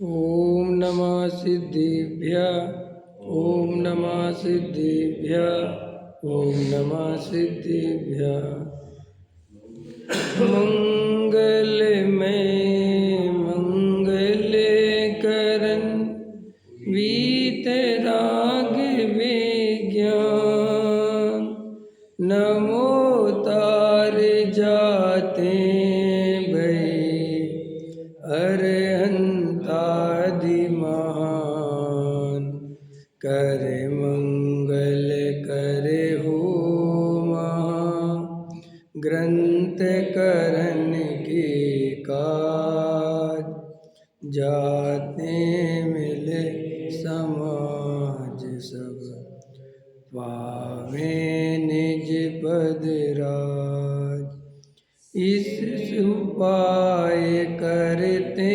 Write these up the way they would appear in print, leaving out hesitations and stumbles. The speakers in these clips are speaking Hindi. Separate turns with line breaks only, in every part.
ओम नमः सिद्धिभ्यः। ओम नमः सिद्धिभ्यः। ओम नमः सिद्धिभ्यः। मंगल करन वीतराग विज्ञान, नमो तार जाते भई अरहंतादि महान। कर मंगल करे हो महा ग्रंथ करन के काज, जाते मिले समाज सब पावे निज पद राज। इस उपाय करते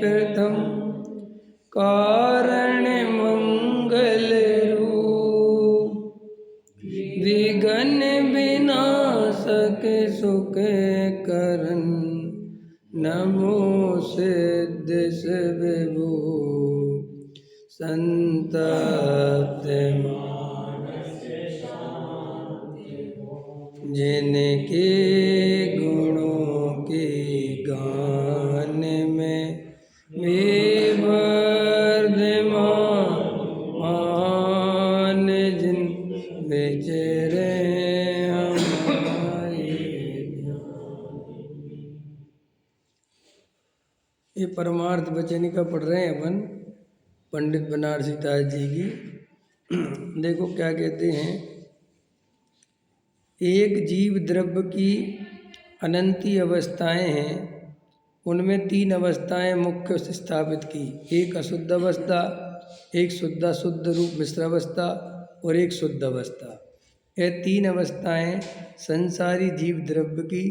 प्रथम कारण मंगल रूप, विघ्न विनाशक सुख करन, नमो सिद्ध विभु। संतप्त जिनके गुणों के गान में विवर्धमान, जिन बेचरे हमारे। ये परमार्थ वचनिका पढ़ रहे हैं अपन पंडित बनारसी दास जी की। देखो क्या कहते हैं। एक जीव द्रव्य की अनंती अवस्थाएं हैं, उनमें तीन अवस्थाएं मुख्य स्थापित की। एक अशुद्ध अवस्था, एक शुद्ध रूप मिश्र अवस्था और एक शुद्ध अवस्था। ये तीन अवस्थाएं संसारी जीव द्रव्य की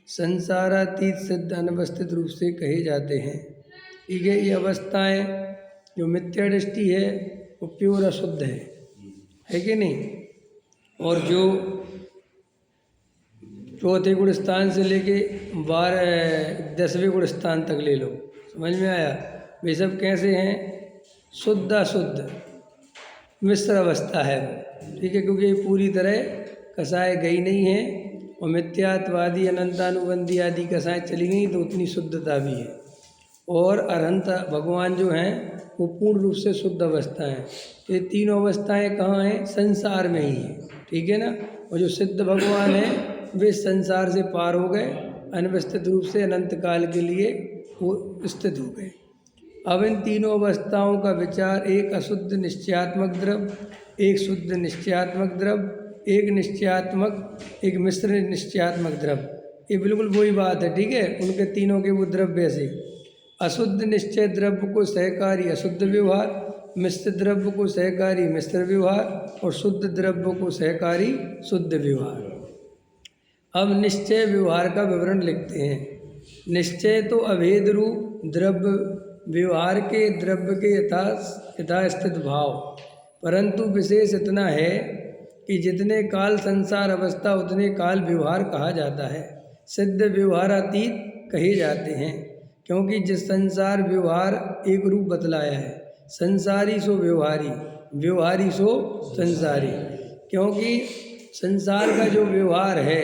संसारातीत सिद्ध अनवस्थित रूप से कहे जाते हैं। ठीक है। ये अवस्थाएं जो मिथ्या दृष्टि है वो प्योर अशुद्ध है कि नहीं। और जो चौथे गुण स्थान से लेके 10वें गुण स्थान तक ले लो, समझ में आया। वे सब कैसे हैं? शुद्ध अशुद्ध मिश्र अवस्था है वो। ठीक है। क्योंकि ये पूरी तरह कसाय गई नहीं है और मिथ्यात्वादी अनंतानुबंधी आदि कसाएं चली गई तो उतनी शुद्धता भी है। और अरहंत भगवान जो हैं वो पूर्ण रूप से शुद्ध अवस्था है। तो ये तीनों अवस्थाएं कहाँ हैं? संसार में ही है। ठीक है ना। और जो सिद्ध भगवान है वे संसार से पार हो गए, अनवस्थित रूप से अनंत काल के लिए वो स्थित हो गए। अब इन तीनों अवस्थाओं का विचार, एक अशुद्ध निश्चयात्मक द्रव्य, एक शुद्ध निश्चयात्मक द्रव्य, एक निश्चयात्मक, एक मिश्र निश्चयात्मक द्रव्य, ये बिल्कुल वही बात है। ठीक है। उनके तीनों के वो द्रव्य से अशुद्ध निश्चय द्रव्य को सहकारी अशुद्ध व्यवहार, मिश्र द्रव्य को सहकारी मिश्र व्यवहार और शुद्ध द्रव्य को सहकारी शुद्ध व्यवहार। अब निश्चय व्यवहार का विवरण लिखते हैं। निश्चय तो अभेद रूप द्रव्य व्यवहार के द्रव्य के यथास्थित भाव, परंतु विशेष इतना है कि जितने काल संसार अवस्था उतने काल व्यवहार कहा जाता है। सिद्ध व्यवहारातीत कहे जाते हैं, क्योंकि जिस संसार व्यवहार एक रूप बतलाया है, संसारी सो व्यवहारी, व्यवहारी सो संसारी। क्योंकि संसार का जो व्यवहार है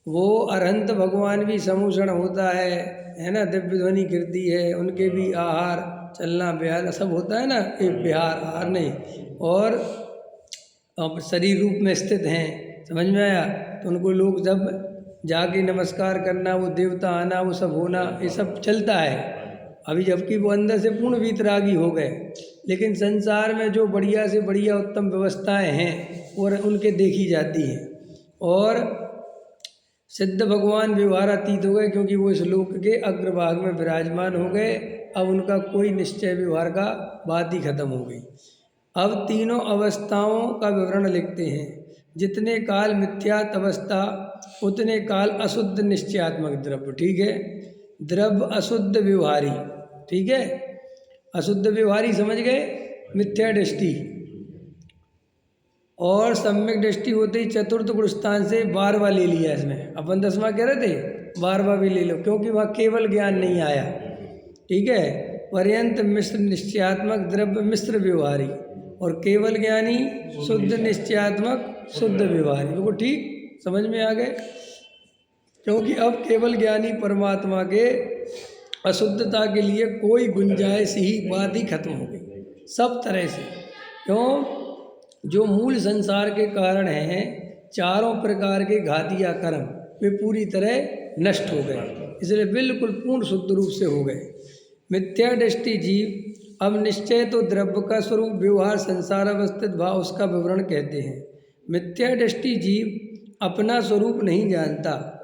वो अरहंत भगवान भी समूषण होता है ना। दिव्य ध्वनि कीर्ति है, उनके भी आहार चलना विहार सब होता है ना। एक विहार आहार नहीं, और अब शरीर रूप में स्थित हैं। समझ में आया। तो उनको लोग जब जाके नमस्कार करना, वो देवता आना, वो सब होना, ये सब चलता है अभी, जबकि वो अंदर से पूर्ण वीतरागी हो गए। लेकिन संसार में जो बढ़िया से बढ़िया उत्तम व्यवस्थाएं हैं और उनके देखी जाती हैं। और सिद्ध भगवान व्यवहारातीत हो गए, क्योंकि वो इस लोक के अग्रभाग में विराजमान हो गए। अब उनका कोई निश्चय व्यवहार का बात ही खत्म हो गई। अब तीनों अवस्थाओं का विवरण लिखते हैं। जितने काल मिथ्यात अवस्था उतने काल अशुद्ध निश्चयात्मक द्रव्य। ठीक है। द्रव्य अशुद्ध व्यवहारी। ठीक है। अशुद्ध व्यवहारी समझ गए। मिथ्या दृष्टि और सम्यक दृष्टि होते ही चतुर्थ गुण स्थान से 12वां ले लिया। इसमें अपन 10वां कह रहे थे, 12वां भी ले लो, क्योंकि वहाँ केवल ज्ञान नहीं आया। ठीक है। पर्यंत मिश्र निश्चयात्मक द्रव्य मिश्र व्यवहारी, और केवल ज्ञानी शुद्ध निश्चयात्मक शुद्ध व्यवहारी। बिल्कुल ठीक, समझ में आ गए। क्योंकि अब केवल ज्ञानी परमात्मा के अशुद्धता के लिए कोई गुंजाइश ही, बात ही खत्म हो गई सब तरह से। क्यों? जो मूल संसार के कारण हैं, चारों प्रकार के घातिया कर्म, वे पूरी तरह नष्ट हो गए, इसलिए बिल्कुल पूर्ण शुद्ध रूप से हो गए। मिथ्या दृष्टि जीव अब निश्चय तो द्रव्य का स्वरूप, व्यवहार, संसार अवस्थित भाव, उसका विवरण कहते हैं। मिथ्या दृष्टि जीव अपना स्वरूप नहीं जानता,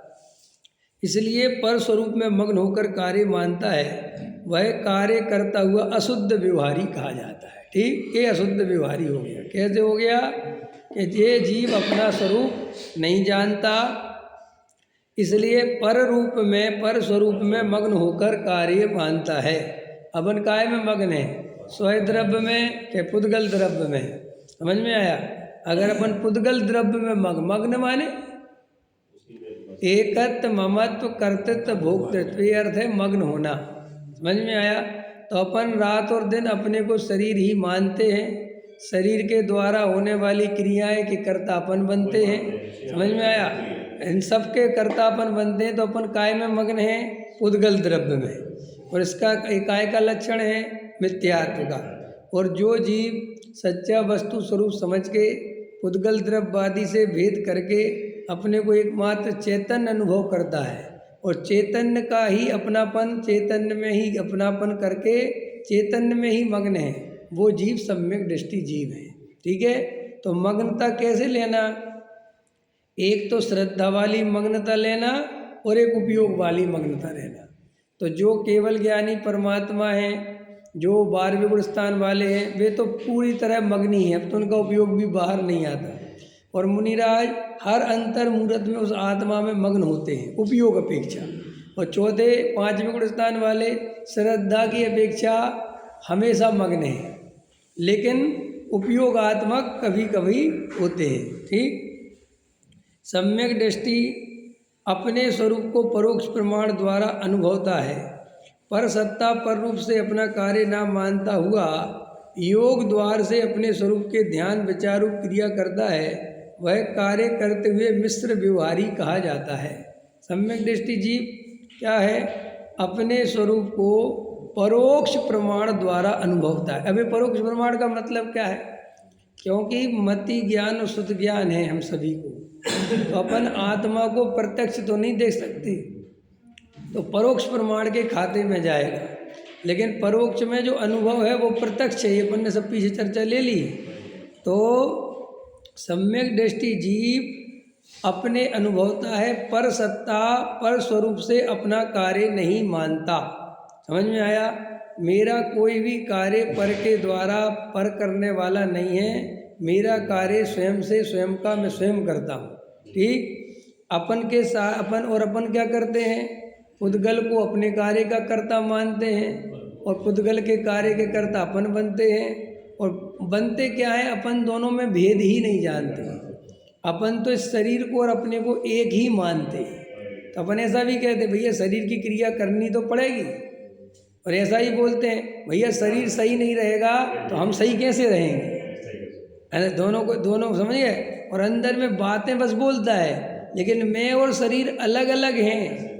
इसलिए पर स्वरूप में मग्न होकर कार्य मानता है। वह कार्य करता हुआ अशुद्ध व्यवहारी कहा जाता है। ठीक, ये अशुद्ध व्यवहारी हो गया। कैसे हो गया? कि ये जीव अपना स्वरूप नहीं जानता, इसलिए पर रूप में, पर स्वरूप में मग्न होकर कार्य मानता है। अपन काय में मग्न है? स्वयं द्रव्य में के पुद्गल द्रव्य में? समझ में आया? अगर अपन पुद्गल द्रव्य में मग्न माने एकत्व, ममत्व, कर्तृत्व, भोक्तृत्व, ये अर्थ है मग्न होना। समझ में आया? तो अपन रात और दिन अपने को शरीर ही मानते हैं, शरीर के द्वारा होने वाली क्रियाएं के कर्तापन बनते हैं। समझ में आया? इन सब के कर्तापन बनते हैं, तो अपन काय में मग्न है? पुद्गल द्रव्य में। और इसका काय का लक्षण है मिथ्यात्व का। और जो जीव सच्चा वस्तु स्वरूप समझ के पुद्गल द्रव्यवादी से भेद करके अपने को एकमात्र चैतन्य अनुभव करता है, और चैतन्य का ही अपनापन, चैतन्य में ही अपनापन करके चैतन्य में ही मग्न है, वो जीव सम्यक दृष्टि जीव है। ठीक है? तो मग्नता कैसे लेना? एक तो श्रद्धा वाली मग्नता लेना और एक उपयोग वाली मग्नता लेना। तो जो केवल ज्ञानी परमात्मा हैं, जो 12वें गुण स्थान वाले हैं, वे तो पूरी तरह मग्न ही हैं, अब तो उनका उपयोग भी बाहर नहीं आता। और मुनिराज हर अंतर मुहूर्त में उस आत्मा में मग्न होते हैं उपयोग अपेक्षा। और चौथे 5वें गुण स्थान वाले श्रद्धा की अपेक्षा हमेशा मग्न हैं, लेकिन उपयोगात्मक कभी कभी होते हैं। ठीक, सम्यक दृष्टि अपने स्वरूप को परोक्ष प्रमाण द्वारा अनुभवता है, पर सत्ता पर रूप से अपना कार्य ना मानता हुआ योग द्वार से अपने स्वरूप के ध्यान विचारूप क्रिया करता है, वह कार्य करते हुए मिश्र व्यवहारी कहा जाता है। सम्यक दृष्टि जीव क्या है? अपने स्वरूप को परोक्ष प्रमाण द्वारा अनुभवता है। अभी परोक्ष प्रमाण का मतलब क्या है? क्योंकि मति ज्ञान और शुद्ध ज्ञान है हम सभी को, तो अपन आत्मा को प्रत्यक्ष तो नहीं देख सकते, तो परोक्ष प्रमाण के खाते में जाएगा। लेकिन परोक्ष में जो अनुभव है वो प्रत्यक्ष है, अपन ने सब पीछे चर्चा ले ली। तो सम्यक दृष्टि जीव अपने अनुभवता है, पर सत्ता पर स्वरूप से अपना कार्य नहीं मानता। समझ में आया? मेरा कोई भी कार्य पर के द्वारा पर करने वाला नहीं है, मेरा कार्य स्वयं से स्वयं का मैं स्वयं करता हूँ। ठीक, अपन के साथ अपन क्या करते हैं? पुद्गल को अपने कार्य का कर्ता मानते हैं, और पुद्गल के कार्य के कर्ता अपन बनते हैं। और बनते क्या है? अपन दोनों में भेद ही नहीं जानते। अपन तो इस शरीर को और अपने को एक ही मानते हैं। तो अपन ऐसा भी कहते हैं, भैया शरीर की क्रिया करनी तो पड़ेगी, और ऐसा ही बोलते हैं, भैया शरीर सही नहीं रहेगा तो हम सही कैसे रहेंगे? दोनों समझ गए? और अंदर में बातें बस बोलता है, लेकिन मैं और शरीर अलग अलग हैं।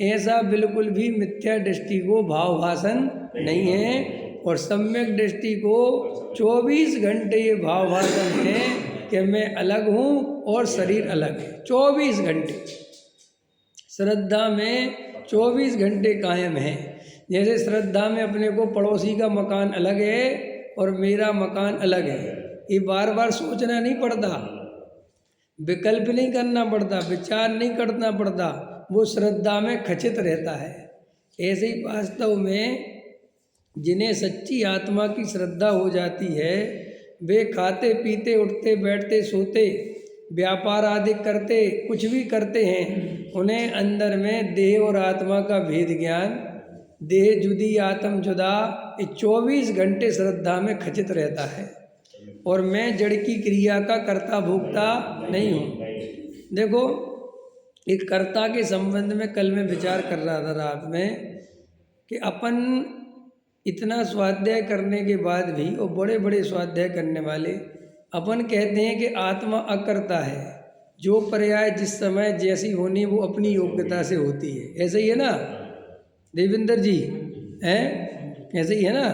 ऐसा बिल्कुल भी मिथ्या दृष्टि को भाव भाषण नहीं है। और सम्यक दृष्टि को 24 घंटे ये भाव भाषण है कि मैं अलग हूँ और शरीर अलग है। 24 घंटे श्रद्धा में 24 घंटे कायम है। जैसे श्रद्धा में अपने को पड़ोसी का मकान अलग है और मेरा मकान अलग है, ये बार बार सोचना नहीं पड़ता, विकल्प नहीं करना पड़ता, विचार नहीं करना पड़ता, वो श्रद्धा में खचित रहता है। ऐसे ही वास्तव में जिन्हें सच्ची आत्मा की श्रद्धा हो जाती है, वे खाते पीते उठते बैठते सोते व्यापार आदि करते कुछ भी करते हैं, उन्हें अंदर में देह और आत्मा का भेद ज्ञान, देह जुदी आत्म जुदा, ये 24 घंटे श्रद्धा में खचित रहता है। और मैं जड़ की क्रिया का कर्ता भोक्ता नहीं हूँ। देखो, एक कर्ता के संबंध में कल मैं विचार कर रहा था रात में कि अपन इतना स्वाध्याय करने के बाद भी, और बड़े बड़े स्वाध्याय करने वाले, अपन कहते हैं कि आत्मा अकर्ता है, जो पर्याय जिस समय जैसी होनी वो अपनी योग्यता से होती है। ऐसे ही है ना देवेंद्र जी, हैं? ऐसे ही है ना।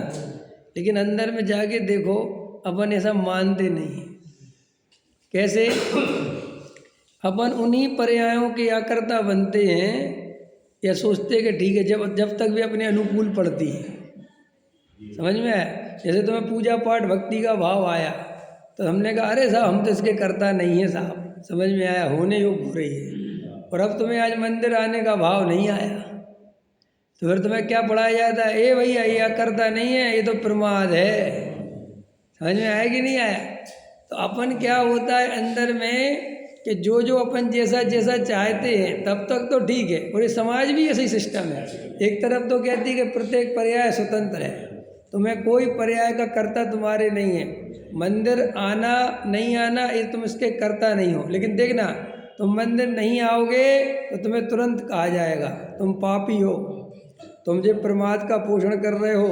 लेकिन अंदर में जाके देखो, अपन ऐसा मानते नहीं है। कैसे? अपन उन्हीं पर्यायों के अकर्ता बनते हैं, या सोचते कि ठीक है, जब तक भी अपने अनुकूल पड़ती है। समझ में आया? जैसे तुम्हें पूजा पाठ भक्ति का भाव आया, तो हमने कहा अरे साहब हम तो इसके करता नहीं है साहब। समझ में आया? होने योग्य हो रही है। और अब तुम्हें आज मंदिर आने का भाव नहीं आया, तो फिर तुम्हें क्या पढ़ाया जाता है? ए भैया ये करता नहीं है, ये तो प्रमाद है। समझ में आया कि नहीं आया? तो अपन क्या होता है अंदर में कि जो अपन जैसा जैसा चाहते हैं तब तक तो ठीक है। और ये समाज भी ऐसा ही सिस्टम है। एक तरफ तो कहती है कि प्रत्येक पर्याय स्वतंत्र है, तुम्हें कोई पर्याय का कर्ता तुम्हारे नहीं है। मंदिर आना नहीं आना ये तुम इसके कर्ता नहीं हो। लेकिन देखना, तुम मंदिर नहीं आओगे तो तुम्हें तुरंत कहा जाएगा तुम पापी हो, तुम जो प्रमाद का पोषण कर रहे हो।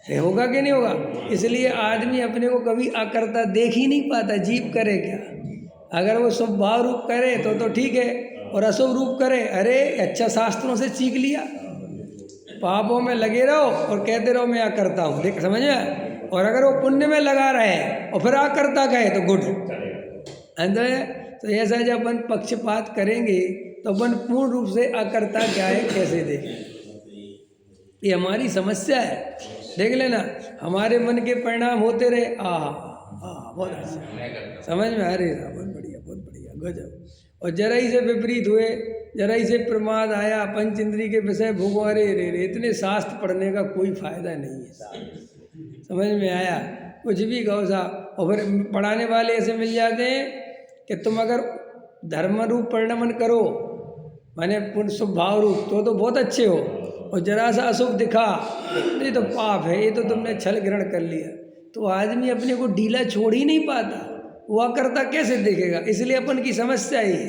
ये होगा कि नहीं होगा? इसलिए आदमी अपने को कभी अकर्ता देख ही नहीं पाता। जीव करे क्या? अगर वो शुभ भाव रूप करे तो ठीक है, और अशुभ रूप करे, अरे अच्छा शास्त्रों से सीख लिया, पापों में लगे रहो और कहते रहो मैं अकर्ता हूँ। देख समझ में? और अगर वो पुण्य में लगा रहे और फिर अकर्ता कहे तो गुड। तो ऐसा जब अपन पक्षपात करेंगे तो अपन पूर्ण रूप से अकर्ता क्या है कैसे देखें? ये हमारी समस्या है। देख लेना, हमारे मन के परिणाम होते रहे। बहुत अच्छा, समझ में आ रही है? बहुत बढ़िया, बहुत बढ़िया, गजब। और जरा ही से विपरीत हुए, जरा ही से प्रमाद आया, पंच इंद्री के विषय भोगो, अरे रे रे, इतने शास्त्र पढ़ने का कोई फायदा नहीं है। समझ में आया? कुछ भी कहो साहब। और फिर पढ़ाने वाले ऐसे मिल जाते हैं कि तुम अगर धर्म रूप परिणमन करो, माने पुण्य शुभ भाव रूप, तो बहुत अच्छे हो, और जरा सा अशुभ दिखा ये तो पाप है, ये तो तुमने छल ग्रहण कर लिया। तो आदमी अपने को ढीला छोड़ ही नहीं पाता, वह करता कैसे देखेगा? इसलिए अपन की समस्या ही है।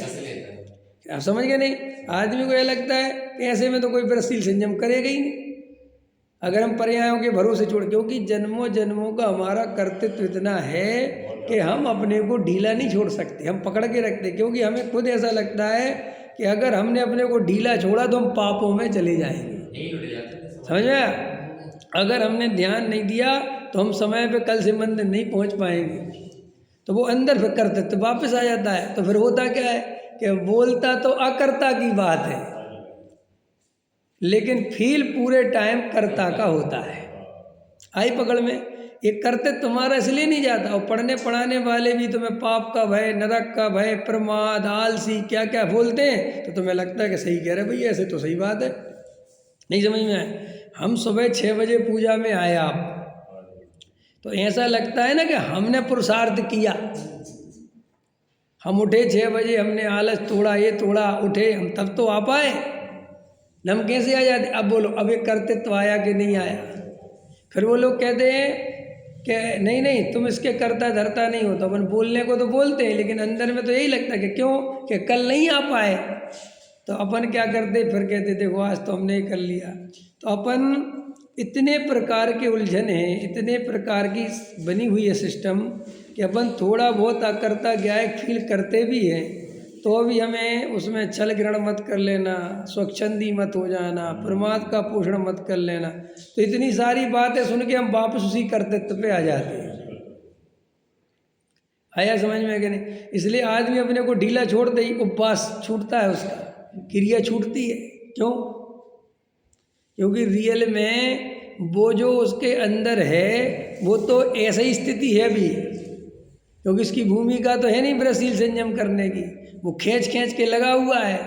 आप समझ गए नहीं? आदमी को यह लगता है कि ऐसे में तो कोई व्रतशील संयम करेगा ही नहीं अगर हम पर्यायों के भरोसे छोड़। क्योंकि जन्मों जन्मों का हमारा कर्तृत्व इतना है कि हम अपने को ढीला नहीं छोड़ सकते, हम पकड़ के रखते। क्योंकि हमें खुद ऐसा लगता है कि अगर हमने अपने को ढीला छोड़ा तो हम पापों में चले जाएंगे। समझ में? अगर हमने ध्यान नहीं दिया तो हम समय पे कल से मंदिर नहीं पहुंच पाएंगे। तो वो अंदर फिर कर्तृत्व वापस आ जाता है। तो फिर होता क्या है कि बोलता तो अकर्ता की बात है, लेकिन फील पूरे टाइम कर्ता का होता है। आई पकड़ में? ये कर्तव्य तुम्हारा इसलिए नहीं जाता। और पढ़ने पढ़ाने वाले भी तुम्हें पाप का भय, नरक का भय, प्रमाद, आलसी, क्या क्या बोलते हैं, तो तुम्हें लगता है कि सही कह रहे भैया, ऐसे तो सही बात है। नहीं समझ में आए? हम सुबह 6 बजे पूजा में आए आप, तो ऐसा लगता है ना कि हमने पुरुषार्थ किया। हम उठे 6 बजे, हमने आलस तोड़ा, ये तोड़ा, उठे हम, तब तो आ पाए। हम कैसे आ जाते? अब बोलो, अब ये कर्तृत्व आया कि नहीं आया? फिर वो लोग कहते हैं कि नहीं नहीं तुम इसके कर्ता धरता नहीं हो। तो अपन बोलने को तो बोलते हैं, लेकिन अंदर में तो यही लगता है कि क्यों, कि कल नहीं आ पाए। तो अपन क्या करते? फिर कहते देखो आज तो हमने कर लिया। तो अपन इतने प्रकार के उलझन हैं, इतने प्रकार की बनी हुई है सिस्टम, कि अपन थोड़ा बहुत अकर्ता ज्ञायक फील करते भी हैं, तो भी हमें उसमें छल ग्रहण मत कर लेना, स्वच्छंदी मत हो जाना, प्रमाद का पोषण मत कर लेना। तो इतनी सारी बातें सुन के हम वापस उसी कर्तृत्व पे आ जाते हैं। आया समझ में कि नहीं? इसलिए आदमी अपने को ढीला छोड़ते ही उपवास छूटता है, उसका क्रिया छूटती है। क्यों? क्योंकि रियल में वो जो उसके अंदर है वो तो ऐसा ही स्थिति है भी, क्योंकि इसकी भूमिका तो है नहीं व्रतशील संयम करने की, वो खींच खींच के लगा हुआ है।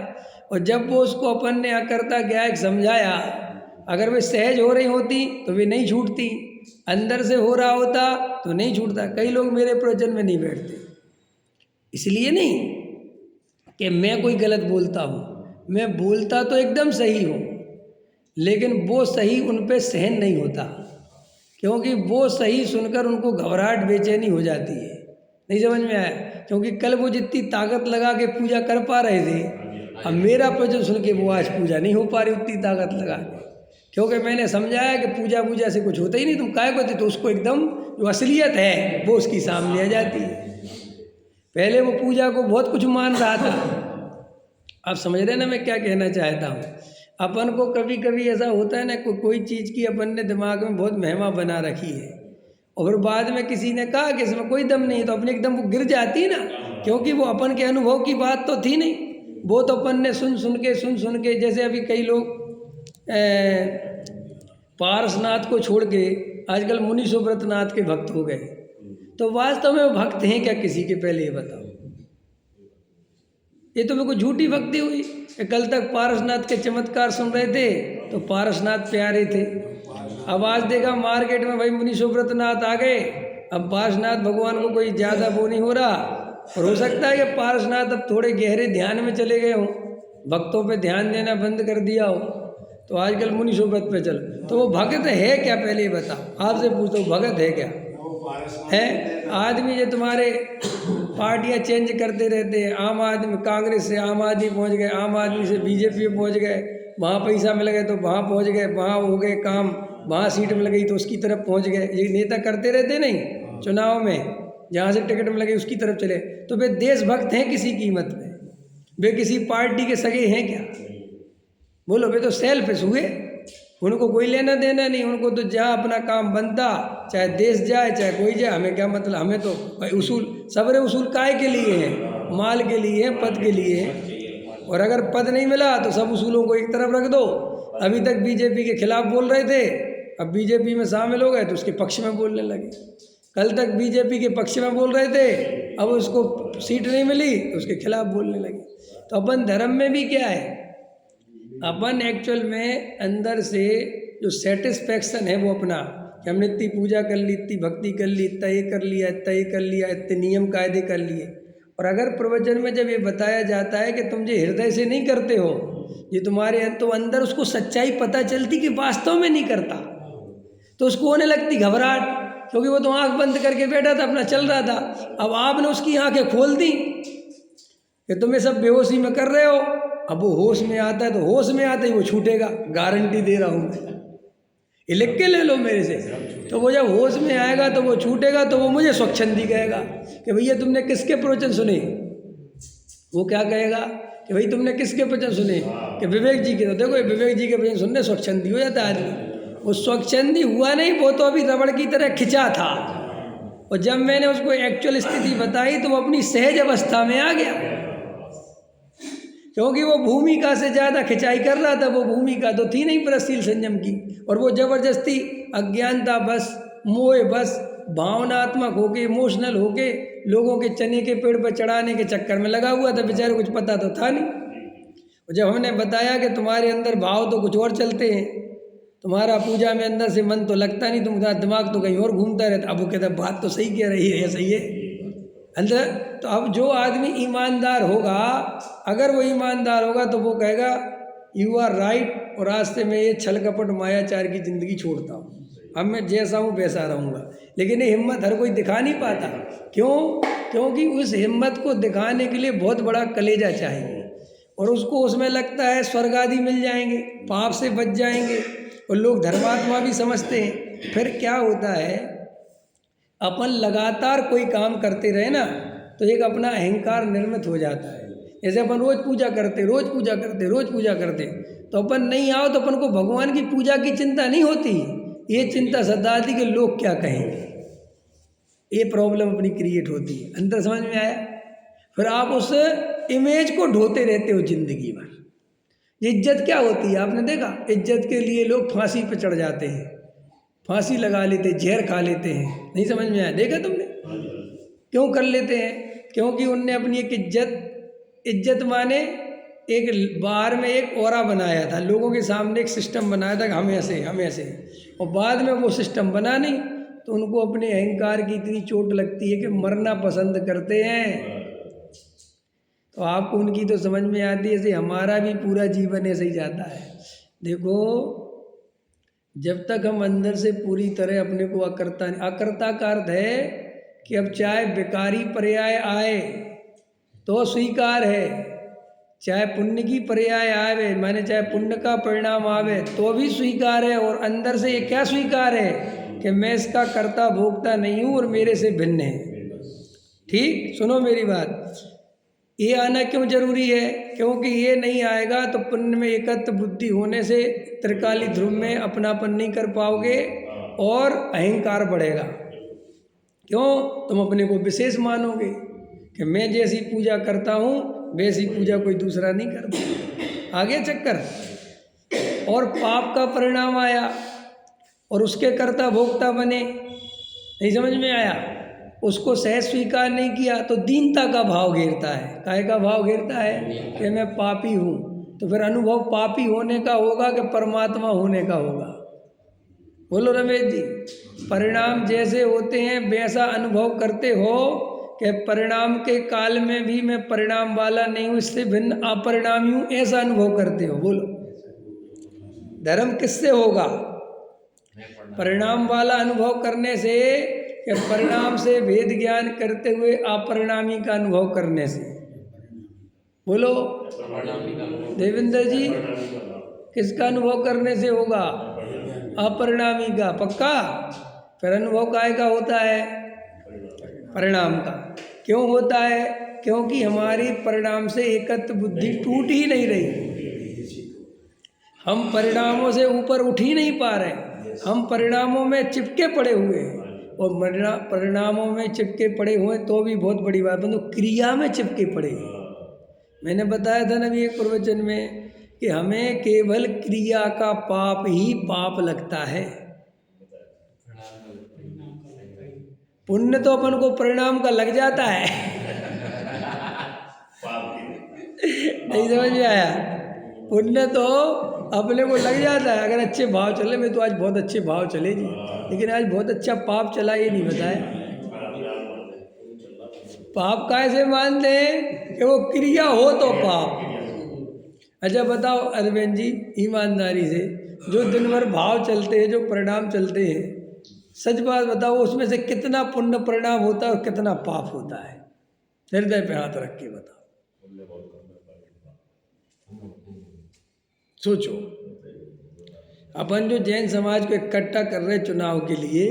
और जब वो उसको अपन ने अकर्ता ज्ञायक समझाया, अगर वे सहज हो रही होती तो वे नहीं छूटती, अंदर से हो रहा होता तो नहीं छूटता। कई लोग मेरे प्रवचन में नहीं बैठते, इसलिए नहीं कि मैं कोई गलत बोलता हूँ, मैं बोलता तो एकदम सही हूँ, लेकिन वो सही उन पे सहन नहीं होता, क्योंकि वो सही सुनकर उनको घबराहट बेचैनी हो जाती है। नहीं समझ में आया? क्योंकि कल वो जितनी ताकत लगा के पूजा कर पा रहे थे, अब मेरा प्रवचन सुन के वो आज पूजा नहीं हो पा रही उतनी ताकत लगा के। क्योंकि मैंने समझाया कि पूजा पूजा से कुछ होता ही नहीं, तुम काय करते, तो उसको एकदम जो असलियत है वो उसकी सामने आ जाती है। पहले वो पूजा को बहुत कुछ मान रहा था। आप समझ रहे हैं ना मैं क्या कहना चाहता हूँ। अपन को कभी कभी ऐसा होता है ना, कोई चीज़ की अपन ने दिमाग में बहुत महिमा बना रखी है और बाद में किसी ने कहा कि इसमें कोई दम नहीं है, तो अपने एकदम वो गिर जाती है ना, क्योंकि वो अपन के अनुभव की बात तो थी नहीं, वो तो अपन ने सुन सुन के जैसे अभी कई लोग पारसनाथ को छोड़ के आजकल मुनि सुब्रतनाथ के भक्त हो गए, तो वास्तव में वो भक्त हैं क्या किसी के, पहले ये बताओ। ये तो मेरे को झूठी भक्ति हुई। कल तक पारसनाथ के चमत्कार सुन रहे थे तो पारसनाथ प्यारे थे, अब आज देखा मार्केट में भाई मुनि सुब्रतनाथ आ गए, अब पारसनाथ भगवान को कोई ज़्यादा वो नहीं हो रहा। और हो सकता है कि पारसनाथ अब थोड़े गहरे ध्यान में चले गए हों, भक्तों पे ध्यान देना बंद कर दिया हो, तो आजकल मुनि सुब्रत पे चल, तो वो भगत है क्या, पहले ये बताओ। आपसे पूछता हूँ भगत है क्या है? आदमी जो तुम्हारे पार्टियां चेंज करते रहते हैं, आम आदमी कांग्रेस से आम आदमी पहुंच गए, आम आदमी से बीजेपी में पहुंच गए, वहाँ पैसा मिल गए तो वहाँ पहुंच गए, वहाँ हो गए काम, वहाँ सीट मिल गई तो उसकी तरफ पहुंच गए। ये नेता करते रहते नहीं चुनाव में, जहाँ से टिकट मिल गई उसकी तरफ चले, तो वे देशभक्त हैं किसी कीमत में? वे किसी पार्टी के सगे हैं क्या? बोलो, वे तो सेल्फिश हुए, उनको कोई लेना देना नहीं, उनको तो जहाँ अपना काम बनता, चाहे देश जाए चाहे कोई जाए, हमें क्या मतलब, हमें तो भाई उसूल, सबरे उसूल काय के लिए हैं, माल के लिए हैं, पद के लिए हैं। और अगर पद नहीं मिला तो सब उसूलों को एक तरफ रख दो। अभी तक बीजेपी के खिलाफ बोल रहे थे, अब बीजेपी में शामिल हो गए तो उसके पक्ष में बोलने लगे। कल तक बीजेपी के पक्ष में बोल रहे थे, अब उसको सीट नहीं मिली तो उसके खिलाफ बोलने लगे। तो अपन धर्म में भी क्या है, अपन एक्चुअल में अंदर से जो सेटिस्फैक्शन है वो अपना, कि हमने इतनी पूजा कर ली, इतनी भक्ति कर ली, इतना ये कर लिया, इतना ये कर लिया, इतने नियम कायदे कर लिए। और अगर प्रवचन में जब ये बताया जाता है कि तुम ये हृदय से नहीं करते हो, ये तुम्हारे तो अंदर उसको सच्चाई पता चलती कि वास्तव में नहीं करता, तो उसको होने लगती घबराहट, क्योंकि वो तो आंख बंद करके बैठा था, अपना चल रहा था। अब आपने उसकी आंखें खोल दी कि तुम ये सब बेहोशी में कर रहे हो, अब वो होश में आता है तो होश में आते ही वो छूटेगा, गारंटी दे रहा हूँ मैं, ये लिख के ले लो मेरे से। तो वो जब होश में आएगा तो वो छूटेगा, तो वो मुझे स्वच्छंदी कहेगा कि भैया तुमने किसके प्रवचन सुने। वो क्या कहेगा कि भाई तुमने किसके प्रवचन सुने, कि विवेक जी के। तो देखो, विवेक जी के प्रवचन सुनने स्वच्छंदी हो जाता है आदमी। वो स्वच्छंदी हुआ नहीं, वो तो अभी रबड़ की तरह खिंचा था, और जब मैंने उसको एक्चुअल स्थिति बताई तो वो अपनी सहज अवस्था में आ गया, क्योंकि वो भूमिका से ज़्यादा खिंचाई कर रहा था। वो भूमिका तो थी नहीं प्रशील संयम की, और वो जबरदस्ती अज्ञानता बस, मोह बस, भावनात्मक होके, इमोशनल होके लोगों के चने के पेड़ पर चढ़ाने के चक्कर में लगा हुआ था। बेचारे कुछ पता तो था नहीं। और जब हमने बताया कि तुम्हारे अंदर भाव तो कुछ और चलते हैं, तुम्हारा पूजा में अंदर से मन तो लगता नहीं, तुम्हारा दिमाग तो कहीं और घूमता रहता। अब वो कहता बात तो सही कह रही है, सही है अंदर। तो अब जो आदमी ईमानदार होगा, अगर वो ईमानदार होगा तो वो कहेगा यू आर राइट, और आज से मैं ये छल कपट मायाचार की ज़िंदगी छोड़ता हूँ, अब मैं जैसा हूँ वैसा रहूँगा। लेकिन ये हिम्मत हर कोई दिखा नहीं पाता। क्यों? क्योंकि उस हिम्मत को दिखाने के लिए बहुत बड़ा कलेजा चाहिए, और उसको उसमें लगता है स्वर्ग आदि मिल जाएंगे, पाप से बच जाएंगे, और लोग धर्मात्मा भी समझते हैं। फिर क्या होता है, अपन लगातार कोई काम करते रहे ना, तो एक अपना अहंकार निर्मित हो जाता है। जैसे अपन रोज़ पूजा करते, रोज़ पूजा करते, रोज़ पूजा करते, तो अपन नहीं आओ तो अपन को भगवान की पूजा की चिंता नहीं होती, ये चिंता सदा आती कि लोग क्या कहेंगे। ये प्रॉब्लम अपनी क्रिएट होती है। अंदर समझ में आया? फिर आप उस इमेज को ढोते रहते हो जिंदगी भर। इज्जत क्या होती है आपने देखा? इज्जत के लिए लोग फांसी पर चढ़ जाते हैं, फांसी लगा लेते, जहर खा लेते हैं। नहीं समझ में आया? देखा तुमने? क्यों कर लेते हैं? क्योंकि उनने अपनी एक इज्जत माने एक बाहर में एक ऑरा बनाया था, लोगों के सामने एक सिस्टम बनाया था कि हम ऐसे, और बाद में वो सिस्टम बना नहीं, तो उनको अपने अहंकार की इतनी चोट लगती है कि मरना पसंद करते हैं। तो आपको उनकी तो समझ में आती है, ऐसे हमारा भी पूरा जीवन ऐसे ही जाता है। देखो, जब तक हम अंदर से पूरी तरह अपने को अकर्ता का अर्थ है कि अब चाहे विकारी पर्याय आए तो स्वीकार है, चाहे पुण्य की पर्याय आवे, माने चाहे पुण्य का परिणाम आवे तो भी स्वीकार है, और अंदर से ये क्या स्वीकार है कि मैं इसका कर्ता भोक्ता नहीं हूँ और मेरे से भिन्न है। ठीक, सुनो मेरी बात, ये आना क्यों जरूरी है? क्योंकि ये नहीं आएगा तो पुण्य में एकत्व बुद्धि होने से त्रिकाली ध्रुव में अपनापन नहीं कर पाओगे और अहंकार बढ़ेगा। क्यों? तुम अपने को विशेष मानोगे कि मैं जैसी पूजा करता हूँ वैसी पूजा कोई दूसरा नहीं करता। आगे चक्कर, और पाप का परिणाम आया और उसके कर्ता भोक्ता बने, नहीं समझ में आया? उसको सहज स्वीकार नहीं किया तो दीनता का भाव घेरता है। काहे का भाव घेरता है? कि मैं पापी हूँ। तो फिर अनुभव पापी होने का होगा कि परमात्मा होने का होगा? बोलो रमेश जी, परिणाम जैसे होते हैं वैसा अनुभव करते हो कि परिणाम के काल में भी मैं परिणाम वाला नहीं हूँ, इससे भिन्न अपरिणामी हूँ, ऐसा अनुभव करते हो। बोलो धर्म किससे होगा? परिणाम वाला अनुभव करने से, कि परिणाम से भेद ज्ञान करते हुए अपरिणामी का अनुभव करने से। बोलो देवेंद्र जी, किसका अनुभव करने से होगा? अपरिणामी का। पक्का? फिर अनुभव काहे का होता है? परिणाम का। क्यों होता है? क्योंकि हमारी परिणाम से एकत्व बुद्धि टूट ही नहीं रही। हम परिणामों से ऊपर उठ ही नहीं पा रहे, हम परिणामों में चिपके पड़े हुए हैं। और परिणामों में चिपके पड़े हुए तो भी बहुत बड़ी बात, परंतु क्रिया में चिपके पड़े हैं। मैंने बताया था ना अभी एक प्रवचन में कि हमें केवल क्रिया का पाप ही पाप लगता है। पुण्य तो अपन को परिणाम का लग जाता है। नहीं समझ में आया? पुण्य तो अपने को लग जाता है। अगर अच्छे भाव चले, मैं तो आज बहुत अच्छे भाव चले जी, लेकिन आज बहुत अच्छा पाप चला, ये नहीं बताया। पाप कैसे मानते हैं? कि वो क्रिया हो तो पाप। अच्छा बताओ अरविंद जी, ईमानदारी से, जो दिन भर भाव चलते हैं, जो परिणाम चलते हैं, सच बात बताओ उसमें से कितना पुण्य परिणाम होता है और कितना पाप होता है? हृदय पे हाथ रख के बताओ, सोचो। अपन जो जैन समाज को इकट्ठा कर रहे चुनाव के लिए,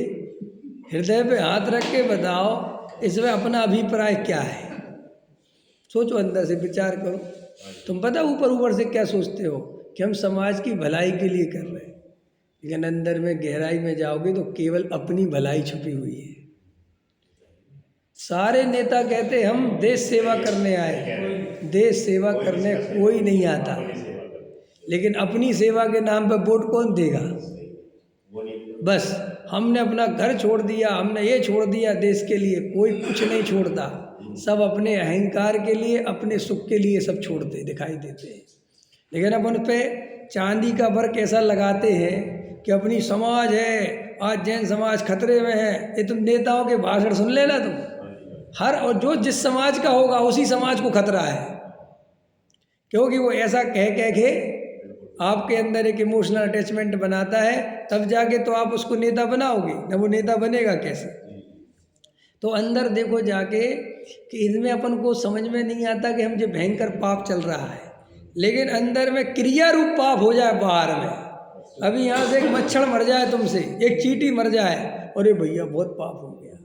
हृदय पे हाथ रख के बताओ इसमें अपना अभिप्राय क्या है? सोचो, अंदर से विचार करो। तुम पता ऊपर ऊपर से क्या सोचते हो कि हम समाज की भलाई के लिए कर रहे हैं, लेकिन अंदर में गहराई में जाओगे तो केवल अपनी भलाई छुपी हुई है। सारे नेता कहते हम देश सेवा करने आए, देश सेवा करने कोई नहीं आता, लेकिन अपनी सेवा के नाम पर वोट कौन देगा? बस हमने अपना घर छोड़ दिया, हमने ये छोड़ दिया देश के लिए। कोई कुछ नहीं छोड़ता, सब अपने अहंकार के लिए, अपने सुख के लिए सब छोड़ते दिखाई देते हैं। लेकिन अपन पे चांदी का वर्क ऐसा लगाते हैं कि अपनी समाज है, आज जैन समाज खतरे में है। ये तुम नेताओं के भाषण सुन लेना तुम, हर और जो जिस समाज का होगा उसी समाज को खतरा है, क्योंकि वो ऐसा कह कह के आपके अंदर एक इमोशनल अटैचमेंट बनाता है, तब जाके तो आप उसको नेता बनाओगे, न वो नेता बनेगा कैसे? तो अंदर देखो जाके कि इनमें अपन को समझ में नहीं आता कि हम जो भयंकर पाप चल रहा है, लेकिन अंदर में क्रिया रूप पाप हो जाए बाहर में। अभी यहाँ से एक मच्छर मर जाए तुमसे, एक चींटी मर जाए, अरे भैया बहुत पाप हो गया।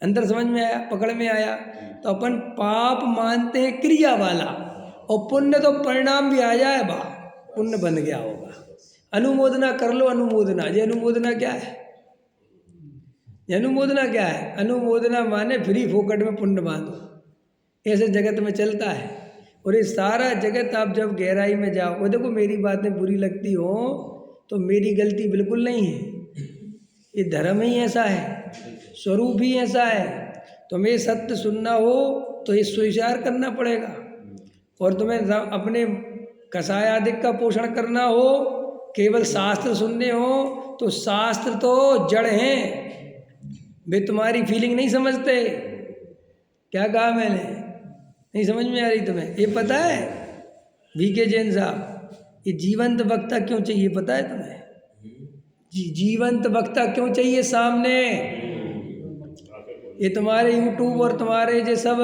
अंदर समझ में आया, पकड़ में आया? तो अपन पाप मानते हैं क्रिया वाला, और पुण्य तो परिणाम भी आ जाए बा, पुण्य बन गया होगा। अनुमोदना कर लो, अनुमोदना। ये अनुमोदना क्या है? ये अनुमोदना क्या है? अनुमोदना माने फ्री फोकट में पुण्य बांधो, ऐसे जगत में चलता है। और ये सारा जगत आप जब गहराई में जाओ, वो देखो मेरी बातें बुरी लगती हो तो मेरी गलती बिल्कुल नहीं है, ये धर्म ही ऐसा है, स्वरूप ही ऐसा है। तुम्हें सत्य सुनना हो तो ये स्वीकार करना पड़ेगा, और तुम्हें अपने कसायादिक का पोषण करना हो, केवल शास्त्र सुनने हो तो शास्त्र तो जड़ हैं, वे तुम्हारी फीलिंग नहीं समझते। क्या कहा मैंने? नहीं समझ में आ रही तुम्हें? ये पता है VK जैन साहब, ये जीवंत वक्ता क्यों चाहिए पता है तुम्हें? जीवंत वक्ता क्यों चाहिए सामने? ये तुम्हारे YouTube और तुम्हारे जो सब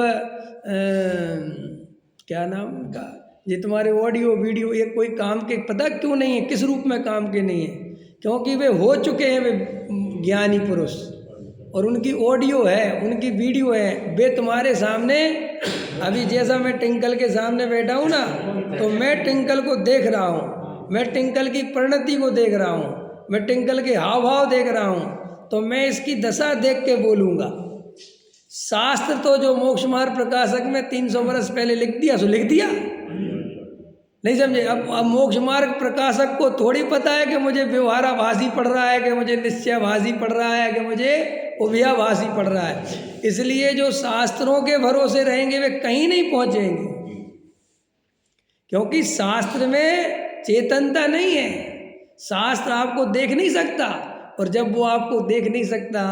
क्या नाम उनका, ये तुम्हारे ऑडियो वीडियो ये कोई काम के पता क्यों नहीं है, किस रूप में काम के नहीं है? क्योंकि वे हो चुके हैं, वे ज्ञानी पुरुष, और उनकी ऑडियो है, उनकी वीडियो है, वे तुम्हारे सामने। अभी जैसा मैं टिंकल के सामने बैठा हूँ ना, तो मैं टिंकल को देख रहा हूँ, मैं टिंकल की परिणति को देख रहा हूँ, मैं टिंकल के हाव भाव देख रहा हूँ, तो मैं इसकी दशा देख के बोलूँगा। शास्त्र तो जो मोक्ष मार्ग प्रकाशक में 300 वर्ष पहले लिख दिया सो लिख दिया, नहीं समझे? अब मोक्ष मार्ग प्रकाशक को थोड़ी पता है कि मुझे व्यवहाराभासी पढ़ रहा है, कि मुझे निश्चयाभासी पढ़ रहा है, कि मुझे उभयाभासी पढ़ रहा है। इसलिए जो शास्त्रों के भरोसे रहेंगे वे कहीं नहीं पहुंचेंगे, क्योंकि शास्त्र में चेतनता नहीं है। शास्त्र आपको देख नहीं सकता, और जब वो आपको देख नहीं सकता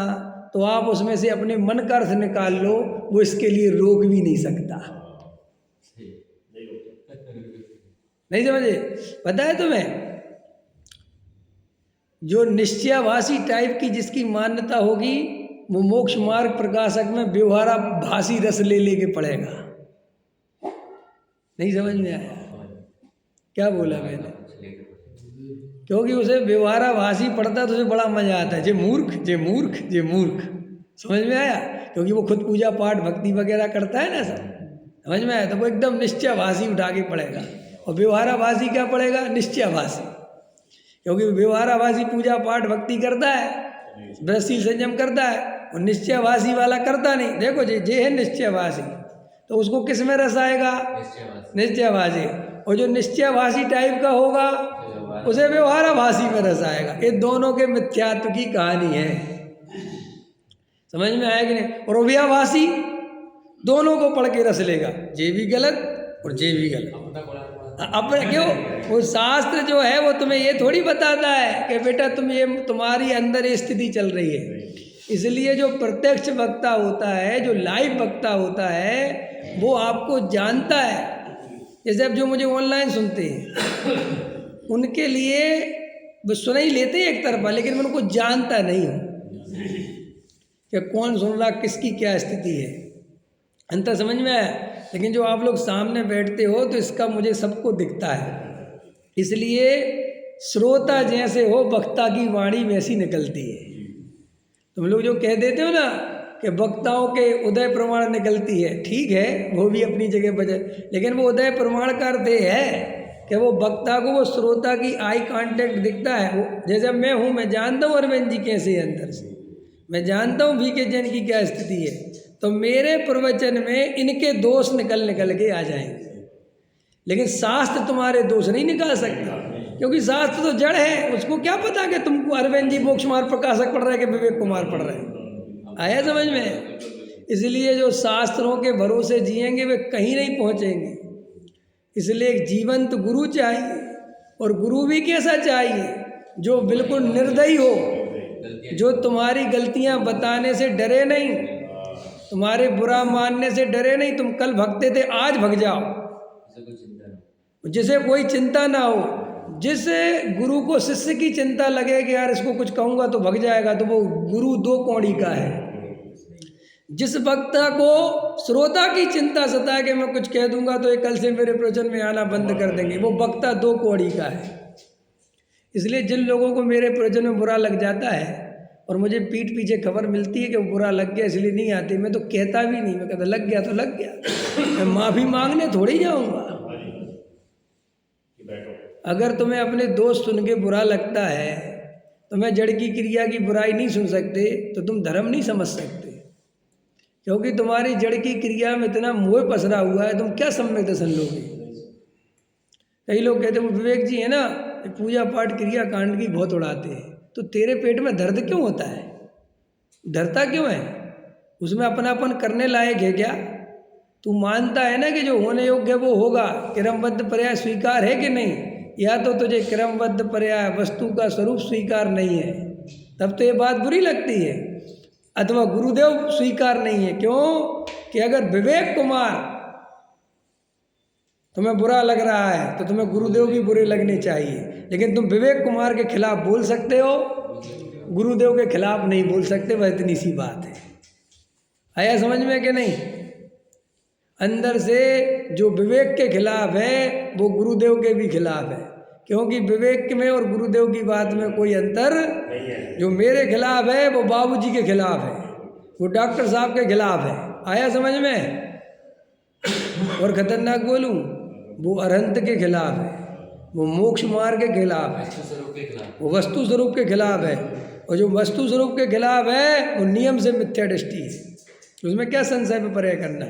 तो आप उसमें से अपने मन का अर्थ निकाल लो, वो इसके लिए रोक भी नहीं सकता। नहीं समझे? पता है तुम्हें, जो निश्चयाभासी टाइप की जिसकी मान्यता होगी वो मोक्ष मार्ग प्रकाशक में व्यवहाराभासी रस ले लेके पढ़ेगा। नहीं समझ में आया क्या बोला मैंने? क्योंकि उसे व्यवहाराभासी पढ़ता तो उसे बड़ा मजा आता है। जे मूर्ख जे मूर्ख जे मूर्ख, समझ में आया? क्योंकि वो खुद पूजा पाठ भक्ति वगैरह करता है ना, सब समझ में आया? तो वो एकदम निश्चयाभासी उठा के पढ़ेगा, और व्यवहाराभासी क्या पढ़ेगा? निश्चयाभासी। क्योंकि व्यवहाराभासी पूजा पाठ भक्ति करता है, व्रतशील संयम करता है, और निश्चयाभासी वाला करता नहीं। देखो जे है निश्चयाभासी, तो उसको किस में रस आएगा? निश्चयाभासी। और जो निश्चयाभासी टाइप का होगा उसे व्यवहाराभासी में रस आएगा। ये दोनों के मिथ्यात्व की कहानी है, समझ में आया कि नहीं? और उभयाभासी दोनों को पढ़ के रस लेगा, जे भी गलत और जे भी गलत। अपने क्यों? वो शास्त्र जो है वो तुम्हें ये थोड़ी बताता है कि बेटा तुम ये तुम्हारी अंदर ये स्थिति चल रही है। इसलिए जो प्रत्यक्ष वक्ता होता है, जो लाइव वक्ता होता है, वो आपको जानता है। जैसे अब जो मुझे ऑनलाइन सुनते हैं उनके लिए वो सुन ही लेते हैं एक तरफा, लेकिन मैं उनको जानता नहीं हूँ कि कौन सुन रहा, किसकी क्या स्थिति है, अंतर समझ में आया? लेकिन जो आप लोग सामने बैठते हो तो इसका मुझे सबको दिखता है। इसलिए श्रोता जैसे हो वक्ता की वाणी वैसी निकलती है। तुम लोग जो कह देते हो ना कि वक्ताओं के उदय प्रमाण निकलती है, ठीक है, वो भी अपनी जगह पर है, लेकिन वो उदय प्रमाण का अर्थ है कि वो वक्ता को वो श्रोता की आई कांटेक्ट दिखता है। वो जैसे मैं हूँ, मैं जानता हूँ अरविंद जी कैसे है अंदर से, मैं जानता हूँ वी के जैन की क्या स्थिति है, तो मेरे प्रवचन में इनके दोष निकल के आ जाएंगे। लेकिन शास्त्र तुम्हारे दोष नहीं निकाल सकता, क्योंकि शास्त्र तो जड़ है। उसको क्या पता कि तुमको अरविंद जी मोक्ष मार्ग प्रकाशक पढ़ रहे हैं कि विवेक कुमार पढ़ रहे हैं? आया समझ में? इसलिए जो शास्त्रों के भरोसे जिएंगे वे कहीं नहीं पहुँचेंगे। इसलिए एक जीवंत गुरु चाहिए, और गुरु भी कैसा चाहिए? जो बिल्कुल निर्दयी हो, जो तुम्हारी गलतियां बताने से डरे नहीं, तुम्हारे बुरा मानने से डरे नहीं। तुम कल भगते थे, आज भग जाओ, जिसे कोई चिंता ना हो। जिस गुरु को शिष्य की चिंता लगे कि यार इसको कुछ कहूँगा तो भग जाएगा, तो वो गुरु दो कौड़ी का है। जिस वक्ता को श्रोता की चिंता सताए कि मैं कुछ कह दूंगा तो ये कल से मेरे प्रवचन में आना बंद कर देंगे, वो वक्ता दो कौड़ी का है। इसलिए जिन लोगों को मेरे प्रवचन में बुरा लग जाता है और मुझे पीठ पीछे खबर मिलती है कि वो बुरा लग गया इसलिए नहीं आती, मैं तो कहता भी नहीं, मैं कहता लग गया तो लग गया, मैं माफ़ी मांगने थोड़ी जाऊँगा। अगर तुम्हें अपने दोस्त सुन के बुरा लगता है तो मैं जड़ की क्रिया की बुराई नहीं सुन सकते, तो तुम धर्म नहीं समझ सकते, क्योंकि तुम्हारी जड़ की क्रिया में इतना मोह पसरा हुआ है, तुम क्या सम्यक दर्शन लोगे? कई लोग कहते हैं वो विवेक जी है ना, पूजा पाठ क्रिया कांड की बहुत उड़ाते हैं, तो तेरे पेट में दर्द क्यों होता है? डरता क्यों है? उसमें अपनापन करने लायक है क्या? तू मानता है ना कि जो होने योग्य वो होगा, क्रमबद्ध पर्याय स्वीकार है कि नहीं? या तो तुझे क्रमबद्ध पर्याय वस्तु का स्वरूप स्वीकार नहीं है, तब तो ये बात बुरी लगती है। अथवा गुरुदेव स्वीकार नहीं है, क्यों? कि अगर विवेक कुमार तुम्हें बुरा लग रहा है तो तुम्हें गुरुदेव भी बुरे लगने चाहिए, लेकिन तुम विवेक कुमार के खिलाफ बोल सकते हो, गुरुदेव के खिलाफ नहीं बोल सकते। वह इतनी सी बात है। आया समझ में कि नहीं? अंदर से जो विवेक के खिलाफ है वो गुरुदेव के भी खिलाफ है, क्योंकि विवेक में और गुरुदेव की बात में कोई अंतर नहीं है। जो मेरे खिलाफ है वो बाबूजी के खिलाफ है, वो डॉक्टर साहब के खिलाफ है। आया समझ में? और खतरनाक बोलूं, वो अरहंत के खिलाफ है, वो मोक्ष मार्ग के खिलाफ है, वो वस्तु स्वरूप के खिलाफ है। और जो वस्तु स्वरूप के खिलाफ है वो नियम से मिथ्या दृष्टि है। उसमें क्या संशय पे परे करना,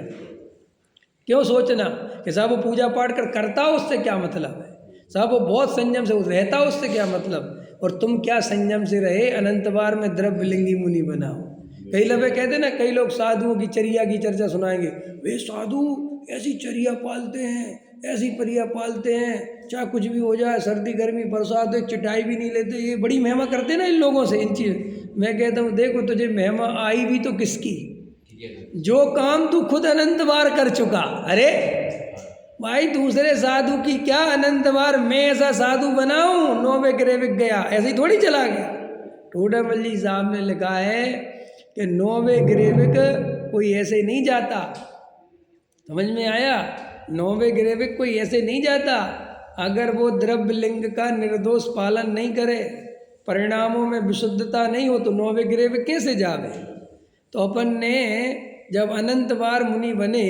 क्यों सोचना कि साहब वो पूजा पाठ करता हो उससे क्या मतलब है, साहब वो बहुत संयम से रहता हो उससे क्या मतलब। और तुम क्या संयम से रहे, अनंत बार में द्रव्यलिंगी मुनि बनाओ। कई लवे कहते ना, कई लोग साधुओं की चर्या की चर्चा सुनाएंगे, वे साधु ऐसी चर्या पालते हैं, ऐसी परिया पालते हैं, चाहे कुछ भी हो जाए, सर्दी गर्मी बरसात हो, चटाई भी नहीं लेते। ये बड़ी महिमा करते ना इन लोगों से, इन चीज। मैं कहता हूँ देखो तुझे महिमा आई भी तो किसकी, जो काम तू खुद अनंत बार कर चुका। अरे भाई दूसरे साधु की क्या अनंत बार, मैं ऐसा साधु बनाऊं 9वें ग्रह बिक गया, ऐसे ही थोड़ी चला गया। टोडामल जी साहब ने लिखा है कि 9वें ग्रेविक कोई ऐसे नहीं जाता। समझ में आया? 9वें ग्रेविक कोई ऐसे नहीं जाता। अगर वो द्रव्य लिंग का निर्दोष पालन नहीं करे, परिणामों में विशुद्धता नहीं हो, तो 9वें ग्रेविक कैसे जावे? तो अपन ने जब अनंत बार मुनि बने,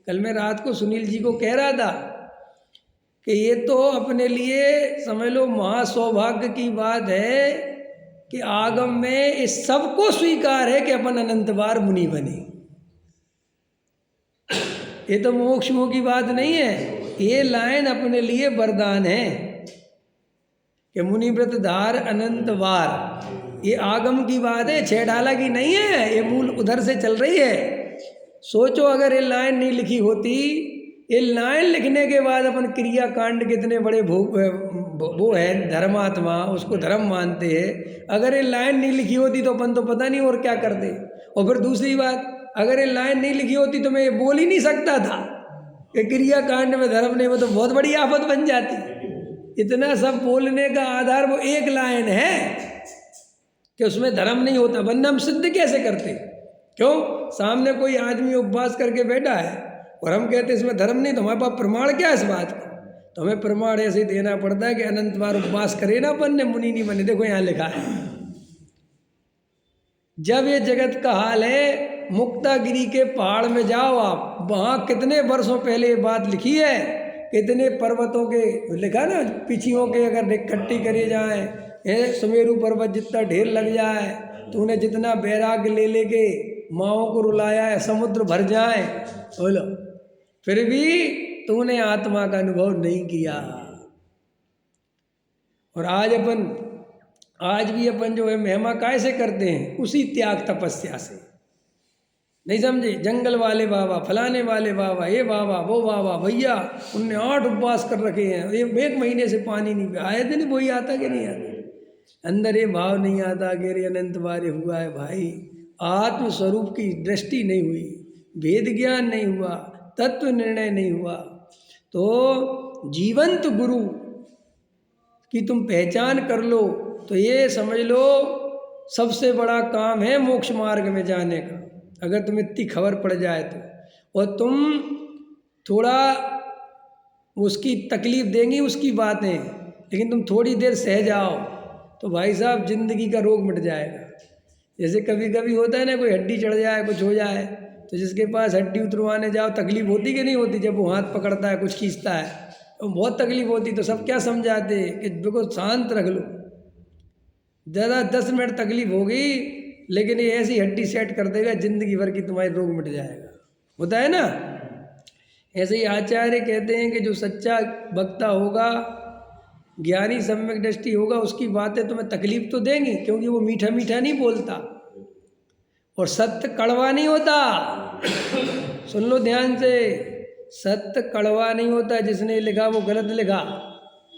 कल मैं रात को सुनील जी को कह रहा था कि ये तो अपने लिए समझ लो महासौभाग्य की बात है कि आगम में इस सबको स्वीकार है कि अपन अनंत बार मुनि बने। ये तो मोक्ष की बात नहीं है, ये लाइन अपने लिए वरदान है कि मुनि व्रत धार अनंत बार। ये आगम की बात है, छह डाला की नहीं है, ये मूल उधर से चल रही है। सोचो अगर ये लाइन नहीं लिखी होती, ये लाइन लिखने के बाद अपन क्रिया कांड कितने बड़े वो है धर्मात्मा, उसको धर्म मानते हैं। अगर ये लाइन नहीं लिखी होती तो अपन तो पता नहीं और क्या करते। और फिर दूसरी बात, अगर ये लाइन नहीं लिखी होती तो मैं ये बोल ही नहीं सकता था कि क्रिया कांड में धर्म नहीं, वो तो बहुत बड़ी आफत बन जाती। इतना सब बोलने का आधार वो एक लाइन है कि उसमें धर्म नहीं होता, वरना हम सिद्ध कैसे करते? क्यों? सामने कोई आदमी उपवास करके बैठा है और हम कहते इसमें धर्म नहीं, तो हमारे पास प्रमाण क्या है इस बात का? तो हमें प्रमाण ऐसे ही देना पड़ता है कि अनंत बार उपवास करे ना अपन ने, मुनि नहीं बने। देखो यहाँ लिखा है, जब ये जगत का हाल है, मुक्तागिरी के पहाड़ में जाओ आप, वहाँ कितने वर्षों पहले ये बात लिखी है, कितने पर्वतों के लिखा ना, पिछियों के अगर इकट्ठी करे जाए, सुमेरु पर्वत जितना ढेर लग जाए, तूने जितना बैराग ले लेके माओ को रुलाया है, समुद्र भर जाए, बोलो फिर भी तूने आत्मा का अनुभव नहीं किया। और आज भी अपन जो है महिमा कैसे करते हैं? उसी त्याग तपस्या से। नहीं समझे? जंगल वाले बाबा, फलाने वाले बाबा, ये बाबा, वो बाबा, भैया उनने 8 उपवास कर रखे हैं, 1 महीने से पानी नहीं पिया। आए दिन वही आता कि नहीं आता? अंदर ये भाव नहीं आता कि अरे अनंत बार हुआ है भाई, आत्म स्वरूप की दृष्टि नहीं हुई, भेद ज्ञान नहीं हुआ, तत्व निर्णय नहीं हुआ। तो जीवंत गुरु की तुम पहचान कर लो तो ये समझ लो सबसे बड़ा काम है मोक्ष मार्ग में जाने का, अगर तुम्हें इतनी खबर पड़ जाए तो। और तुम थोड़ा उसकी तकलीफ देंगी उसकी बातें, लेकिन तुम थोड़ी देर सह जाओ तो भाई साहब जिंदगी का रोग मिट जाएगा। जैसे कभी कभी होता है ना, कोई हड्डी चढ़ जाए, कुछ हो जाए, तो जिसके पास हड्डी उतरवाने जाओ तकलीफ होती कि नहीं होती? जब वो हाथ पकड़ता है, कुछ खींचता है, तो बहुत तकलीफ होती। तो सब क्या समझाते हैं कि देखो शांत रख लो, ज़्यादा 10 मिनट तकलीफ होगी, लेकिन ये ऐसी हड्डी सेट कर देगा जिंदगी भर की तुम्हारी रोग मिट जाएगा। होता है ना? ऐसे ही आचार्य कहते हैं कि जो सच्चा वक्ता होगा, ज्ञानी सम्यक दृष्टि होगा, उसकी बातें तुम्हें तकलीफ तो देंगी, क्योंकि वो मीठा मीठा नहीं बोलता और सत्य कड़वा नहीं होता। सुन लो ध्यान से, सत्य कड़वा नहीं होता। जिसने लिखा वो गलत लिखा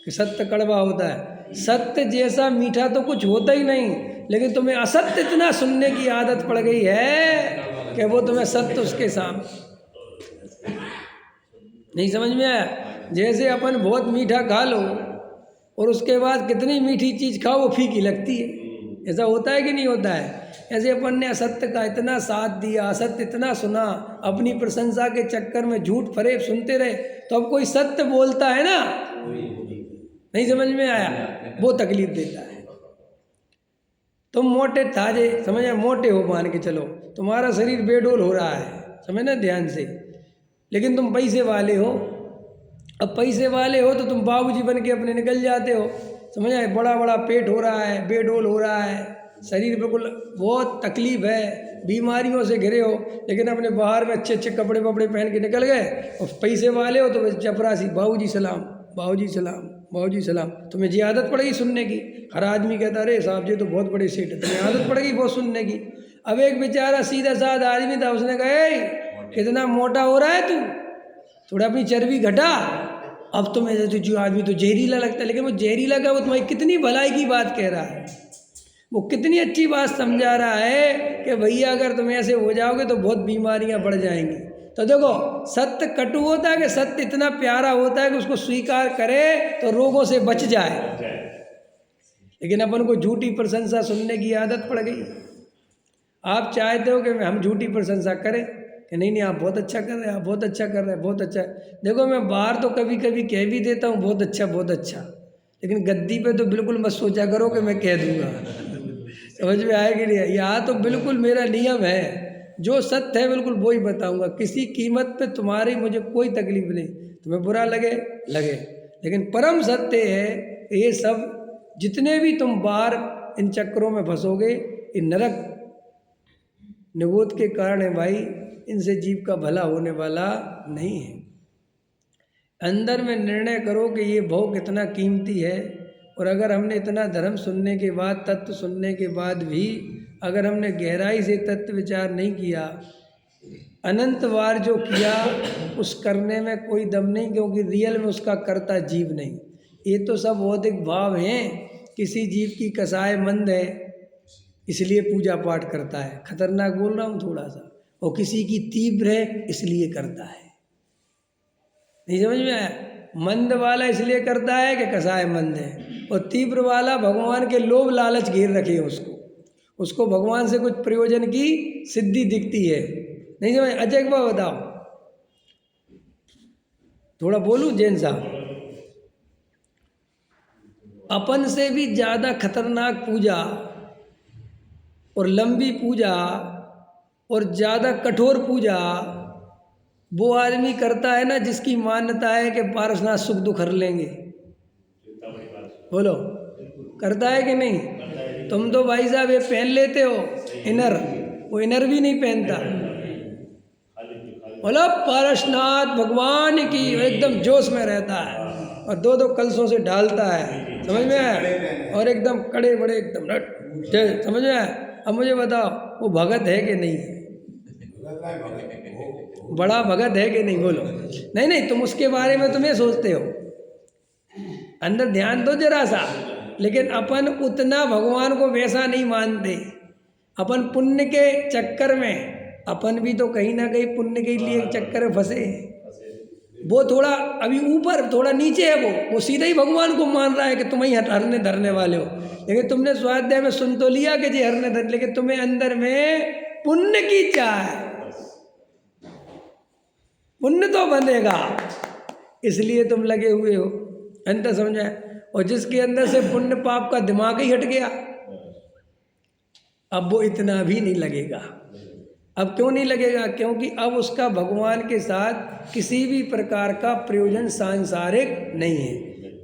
कि सत्य कड़वा होता है। सत्य जैसा मीठा तो कुछ होता ही नहीं, लेकिन तुम्हें असत्य इतना सुनने की आदत पड़ गई है कि वो तुम्हें सत्य उसके सामने नहीं समझ में आया। जैसे अपन बहुत मीठा खा लो और उसके बाद कितनी मीठी चीज़ खाओ वो फीकी लगती है, ऐसा होता है कि नहीं होता है? ऐसे अपन ने असत्य का इतना साथ दिया, असत्य इतना सुना, अपनी प्रशंसा के चक्कर में झूठ फरेब सुनते रहे, तो अब कोई सत्य बोलता है ना, नहीं समझ में आया, वो तकलीफ देता है। तुम मोटे ताजे समझ, मोटे हो मान के चलो, तुम्हारा शरीर बेडोल हो रहा है, समझना ध्यान से, लेकिन तुम पैसे वाले हो। अब पैसे वाले हो तो तुम बाबूजी बन के अपने निकल जाते हो, समझ आए, बड़ा बड़ा पेट हो रहा है, बेडोल हो रहा है, शरीर बिल्कुल बहुत तकलीफ है, बीमारियों से घिरे हो, लेकिन अपने बाहर में अच्छे अच्छे कपड़े वपड़े पहन के निकल गए। और पैसे वाले हो तो बस चपरासी, बाबूजी सलाम, बाबूजी सलाम, बाबूजी सलाम। तुम्हें जी आदत पड़ेगी सुनने की। हर आदमी कहता अरे साहब जी तो बहुत बड़े सेठ है, तुम्हें आदत पड़ेगी बहुत सुनने की। अब एक बेचारा सीधा साधा आदमी था, उसने कहा "ए, कितना मोटा हो रहा है तू, थोड़ा अपनी चर्बी घटा। अब तुम्हें तो जो आदमी तो जहरीला लगता है, लेकिन वो जहरीला का वो तुम्हारी कितनी भलाई की बात कह रहा है, वो कितनी अच्छी बात समझा रहा है कि भैया अगर तुम ऐसे हो जाओगे तो बहुत बीमारियां बढ़ जाएंगी। तो देखो सत्य कटु होता है कि सत्य इतना प्यारा होता है कि उसको स्वीकार करे तो रोगों से बच जाए, लेकिन अपन को झूठी प्रशंसा सुनने की आदत पड़ गई। आप चाहते हो कि हम झूठी प्रशंसा करें कि नहीं नहीं आप बहुत अच्छा कर रहे हैं, आप बहुत अच्छा कर रहे हैं, बहुत अच्छा। देखो मैं बाहर तो कभी कभी कह भी देता हूँ बहुत अच्छा बहुत अच्छा, लेकिन गद्दी पे तो बिल्कुल मत सोचा करो कि मैं कह दूंगा। समझ में आएगी नहीं, यहाँ तो बिल्कुल मेरा नियम है, जो सत्य है बिल्कुल वो ही बताऊंगा, किसी कीमत पे तुम्हारी मुझे कोई तकलीफ नहीं, तुम्हें बुरा लगे लगे, लेकिन परम सत्य है ये सब जितने भी तुम बाहर इन चक्करों में फंसोगे, ये नरक निगोद के कारण है भाई, इनसे जीव का भला होने वाला नहीं है। अंदर में निर्णय करो कि ये भोग कितना कीमती है, और अगर हमने इतना धर्म सुनने के बाद, तत्व सुनने के बाद भी अगर हमने गहराई से तत्व विचार नहीं किया, अनंत बार जो किया उस करने में कोई दम नहीं, क्योंकि रियल में उसका करता जीव नहीं। ये तो सब भौतिक भाव हैं, किसी जीव की कसाय मंद है इसलिए पूजा पाठ करता है, खतरनाक बोल रहा हूँ थोड़ा सा, और किसी की तीव्र है इसलिए करता है। नहीं समझ में आया, मंद वाला इसलिए करता है कि कसाय मंद है, और तीव्र वाला भगवान के लोभ लालच घेर रखे है उसको भगवान से कुछ प्रयोजन की सिद्धि दिखती है। नहीं समझ, अजय एक बात बताओ, थोड़ा बोलूं जैन साहब, अपन से भी ज्यादा खतरनाक पूजा और लंबी पूजा और ज्यादा कठोर पूजा वो आदमी करता है ना जिसकी मान्यता है कि पारसनाथ सुख दुख हर लेंगे। बोलो करता है कि नहीं? तुम तो भाई साहब ये पहन लेते हो इनर, वो इनर भी नहीं पहनता। बोलो पारसनाथ भगवान की, एकदम जोश में रहता है और दो दो कलशों से ढालता है, समझ में आया, और एकदम कड़े बड़े एकदम समझ में आया। अब मुझे बताओ वो भगत है कि नहीं है? बड़ा भगत है कि नहीं? बोलो। नहीं नहीं, तुम उसके बारे में तुम ये सोचते हो, अंदर ध्यान दो जरा सा, लेकिन अपन उतना भगवान को वैसा नहीं मानते। अपन पुण्य के चक्कर में, अपन भी तो कहीं ना कहीं पुण्य के लिए चक्कर में फंसे हैं। वो थोड़ा अभी ऊपर थोड़ा नीचे है, वो सीधा ही भगवान को मान रहा है कि तुम ही हरने धरने वाले हो, लेकिन तुमने स्वाध्याय में सुन तो लिया कि जी हरने धरने, लेकिन तुम्हें अंदर में पुण्य की चाह, पुण्य तो बनेगा इसलिए तुम लगे हुए हो, अंतर समझा? और जिसके अंदर से पुण्य पाप का दिमाग ही हट गया, अब वो इतना भी नहीं लगेगा। अब क्यों नहीं लगेगा? क्योंकि अब उसका भगवान के साथ किसी भी प्रकार का प्रयोजन सांसारिक नहीं है,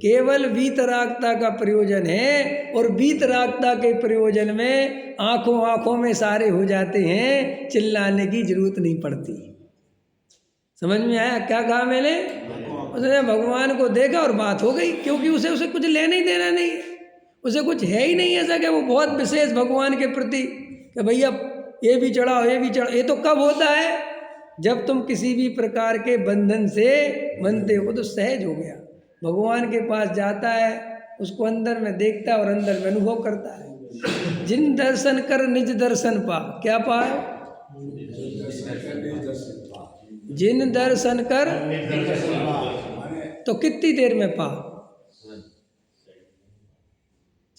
केवल वीतरागता का प्रयोजन है, और वीतरागता के प्रयोजन में आंखों आंखों में सारे हो जाते हैं, चिल्लाने की जरूरत नहीं पड़ती। समझ में आया क्या कहा मैंने? उसने भगवान को देखा और बात हो गई, क्योंकि उसे कुछ लेना ही देना नहीं है, उसे कुछ है ही नहीं ऐसा कि वो बहुत विशेष भगवान के प्रति कि भैया ये भी चढ़ाओ ये भी चढ़ाओ। ये तो कब होता है? जब तुम किसी भी प्रकार के बंधन से बनते हो, तो सहज हो गया, भगवान के पास जाता है, उसको अंदर में देखता है और अंदर में अनुभव करता है। जिन दर्शन कर निज दर्शन पा, क्या पा? जिन दर्शन कर, तो कितनी देर में पा?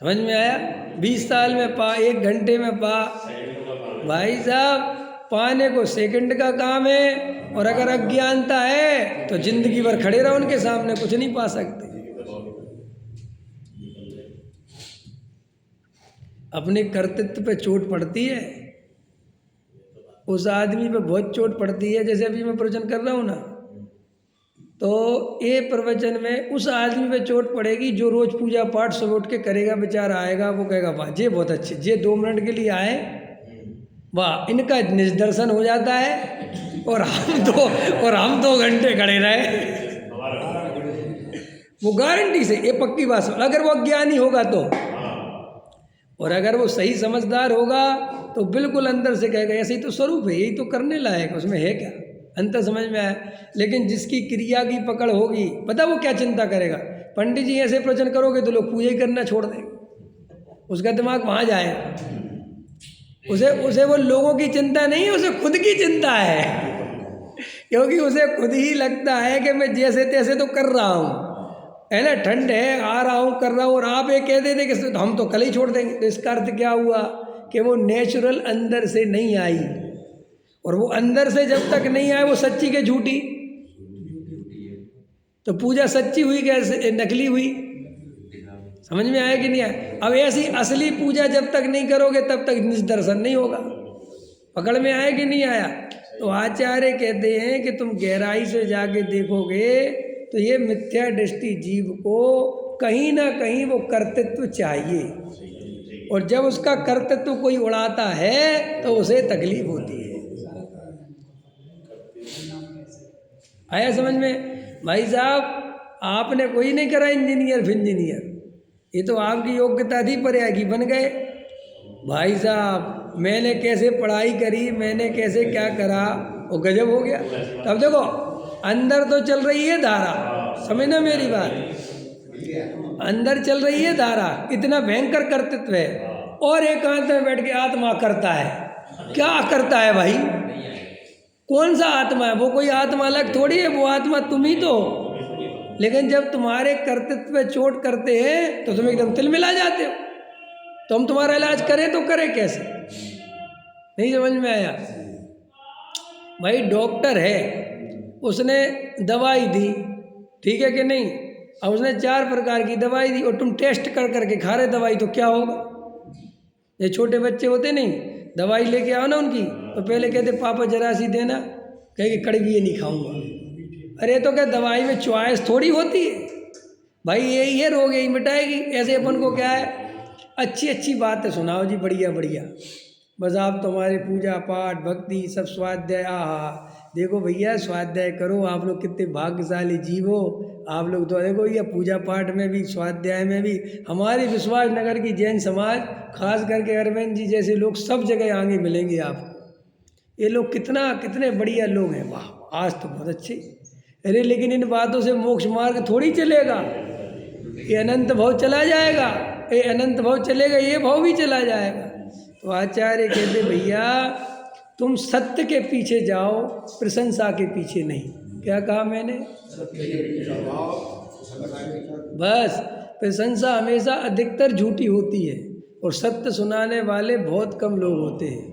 समझ में आया? 20 साल में पा, 1 घंटे में पा, भाई साहब पाने को सेकंड का काम है, और अगर अज्ञानता है तो जिंदगी भर खड़े रहो उनके सामने, कुछ नहीं पा सकते। अपने कर्तृत्व पे चोट पड़ती है, उस आदमी पे बहुत चोट पड़ती है। जैसे अभी मैं प्रवचन कर रहा हूँ ना, तो ये प्रवचन में उस आदमी पे चोट पड़ेगी जो रोज पूजा पाठ सुबह उठ के करेगा, बेचारा आएगा, वो कहेगा वाह ये बहुत अच्छे, ये 2 मिनट के लिए आए, वाह इनका निदर्शन हो जाता है, और हम 2 घंटे खड़े रहे। वो गारंटी से, ये पक्की बात है। अगर वो अज्ञानी होगा तो, और अगर वो सही समझदार होगा तो बिल्कुल अंदर से कहेगा ऐसे ही तो स्वरूप है, यही तो करने लायक, उसमें है क्या, अंतर समझ में आया। लेकिन जिसकी क्रिया की पकड़ होगी, पता वो क्या चिंता करेगा, पंडित जी ऐसे प्रवचन करोगे तो लोग पूजा ही करना छोड़ देंगे, उसका दिमाग वहाँ जाएगा। उसे वो लोगों की चिंता नहीं है, उसे खुद की चिंता है, क्योंकि उसे खुद ही लगता है कि मैं जैसे तैसे तो कर रहा हूँ, है ना, ठंड है आ रहा हूँ कर रहा हूँ, और आप ये कह देते कि तो हम तो कल ही छोड़ देंगे। तो इसका अर्थ क्या हुआ कि वो नेचुरल अंदर से नहीं आई, और वो अंदर से जब तक नहीं आए वो सच्ची के झूठी, तो पूजा सच्ची हुई कैसे नकली हुई, समझ में आया कि नहीं आया। अब ऐसी असली पूजा जब तक नहीं करोगे तब तक निदर्शन नहीं होगा, पकड़ में आया कि नहीं आया। तो आचार्य कहते हैं कि तुम गहराई से जाके देखोगे तो ये मिथ्या दृष्टि जीव को कहीं ना कहीं वो कर्तृत्व चाहिए, और जब उसका कर्तृत्व कोई उड़ाता है तो उसे तकलीफ होती है। आया समझ में भाई साहब, आपने कोई नहीं करा इंजीनियर फिर, ये तो आपकी योग्यता थी पर आएगी बन गए। भाई साहब मैंने कैसे पढ़ाई करी, मैंने कैसे क्या करा, वो गजब हो गया। तब देखो अंदर तो चल रही है धारा, समझना मेरी बात, अंदर चल रही है धारा, इतना भयंकर कर्तृत्व है, और एकांत में बैठ के आत्मा करता है। क्या करता है भाई, कौन सा आत्मा है, वो कोई आत्मा अलग थोड़ी है, वो आत्मा तुम ही तो। लेकिन जब तुम्हारे कर्तृत्व पे चोट करते हैं तो तुम एकदम तिलमिला जाते हो, तो हम तुम्हारा इलाज करें तो करें कैसे, नहीं समझ में आया। भाई डॉक्टर है, उसने दवाई दी, ठीक है कि नहीं, अब उसने 4 प्रकार की दवाई दी और तुम टेस्ट कर करके खा रहे दवाई, तो क्या होगा। ये छोटे बच्चे होते नहीं, दवाई लेके आओ ना उनकी, तो पहले कहते पापा जरा सी देना, कहेंगे कड़वी ये नहीं खाऊंगा। अरे तो क्या दवाई में चॉइस थोड़ी होती है भाई, ये रोग यही मिटाएगी। ऐसे अपन को क्या है, अच्छी अच्छी बातें सुनाओ जी, बढ़िया बढ़िया, बस आप तुम्हारे पूजा पाठ भक्ति सब स्वाध्याय, देखो भैया स्वाध्याय करो, आप लोग कितने भाग्यशाली जीव हो आप लोग। तो देखो ये पूजा पाठ में भी स्वाध्याय में भी हमारे विश्वास नगर की जैन समाज, खास करके अरविंद जी जैसे लोग सब जगह आगे मिलेंगे आपको। ये लोग कितने बढ़िया लोग हैं, वाह आज तो बहुत अच्छे। अरे लेकिन इन बातों से मोक्ष मार्ग थोड़ी चलेगा, ये अनंत भाव चला जाएगा, ये अनंत भाव चलेगा, ये भाव भी चला जाएगा। तो आचार्य कहते भैया तुम सत्य के पीछे जाओ, प्रशंसा के पीछे नहीं। क्या कहा मैंने, बस प्रशंसा हमेशा अधिकतर झूठी होती है, और सत्य सुनाने वाले बहुत कम लोग होते हैं।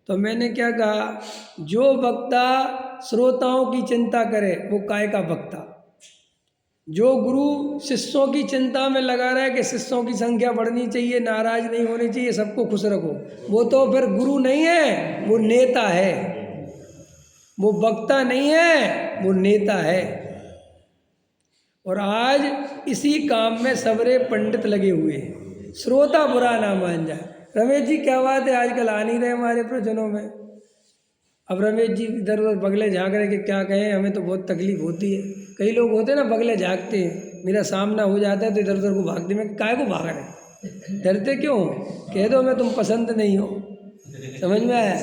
तो मैंने क्या कहा, जो वक्ता श्रोताओं की चिंता करे वो काय का वक्ता। जो गुरु शिष्यों की चिंता में लगा रहा है कि शिष्यों की संख्या बढ़नी चाहिए, नाराज नहीं होनी चाहिए, सबको खुश रखो, वो तो फिर गुरु नहीं है, वो नेता है। वो वक्ता नहीं है, वो नेता है। और आज इसी काम में सबरे पंडित लगे हुए हैं, श्रोता बुरा ना मान जाए। रमेश जी क्या बात है, आजकल आ नहीं रहे हमारे प्रवचनों में। अब रमेश जी इधर उधर बगले झाँक रहे कि क्या कहें, हमें तो बहुत तकलीफ होती है। कई लोग होते हैं ना बगले झाँकते हैं, मेरा सामना हो जाता है तो इधर उधर को भागते, मैं काय को भाग रहे, डरते क्यों, कह दो मैं तुम पसंद नहीं हो। समझ में आया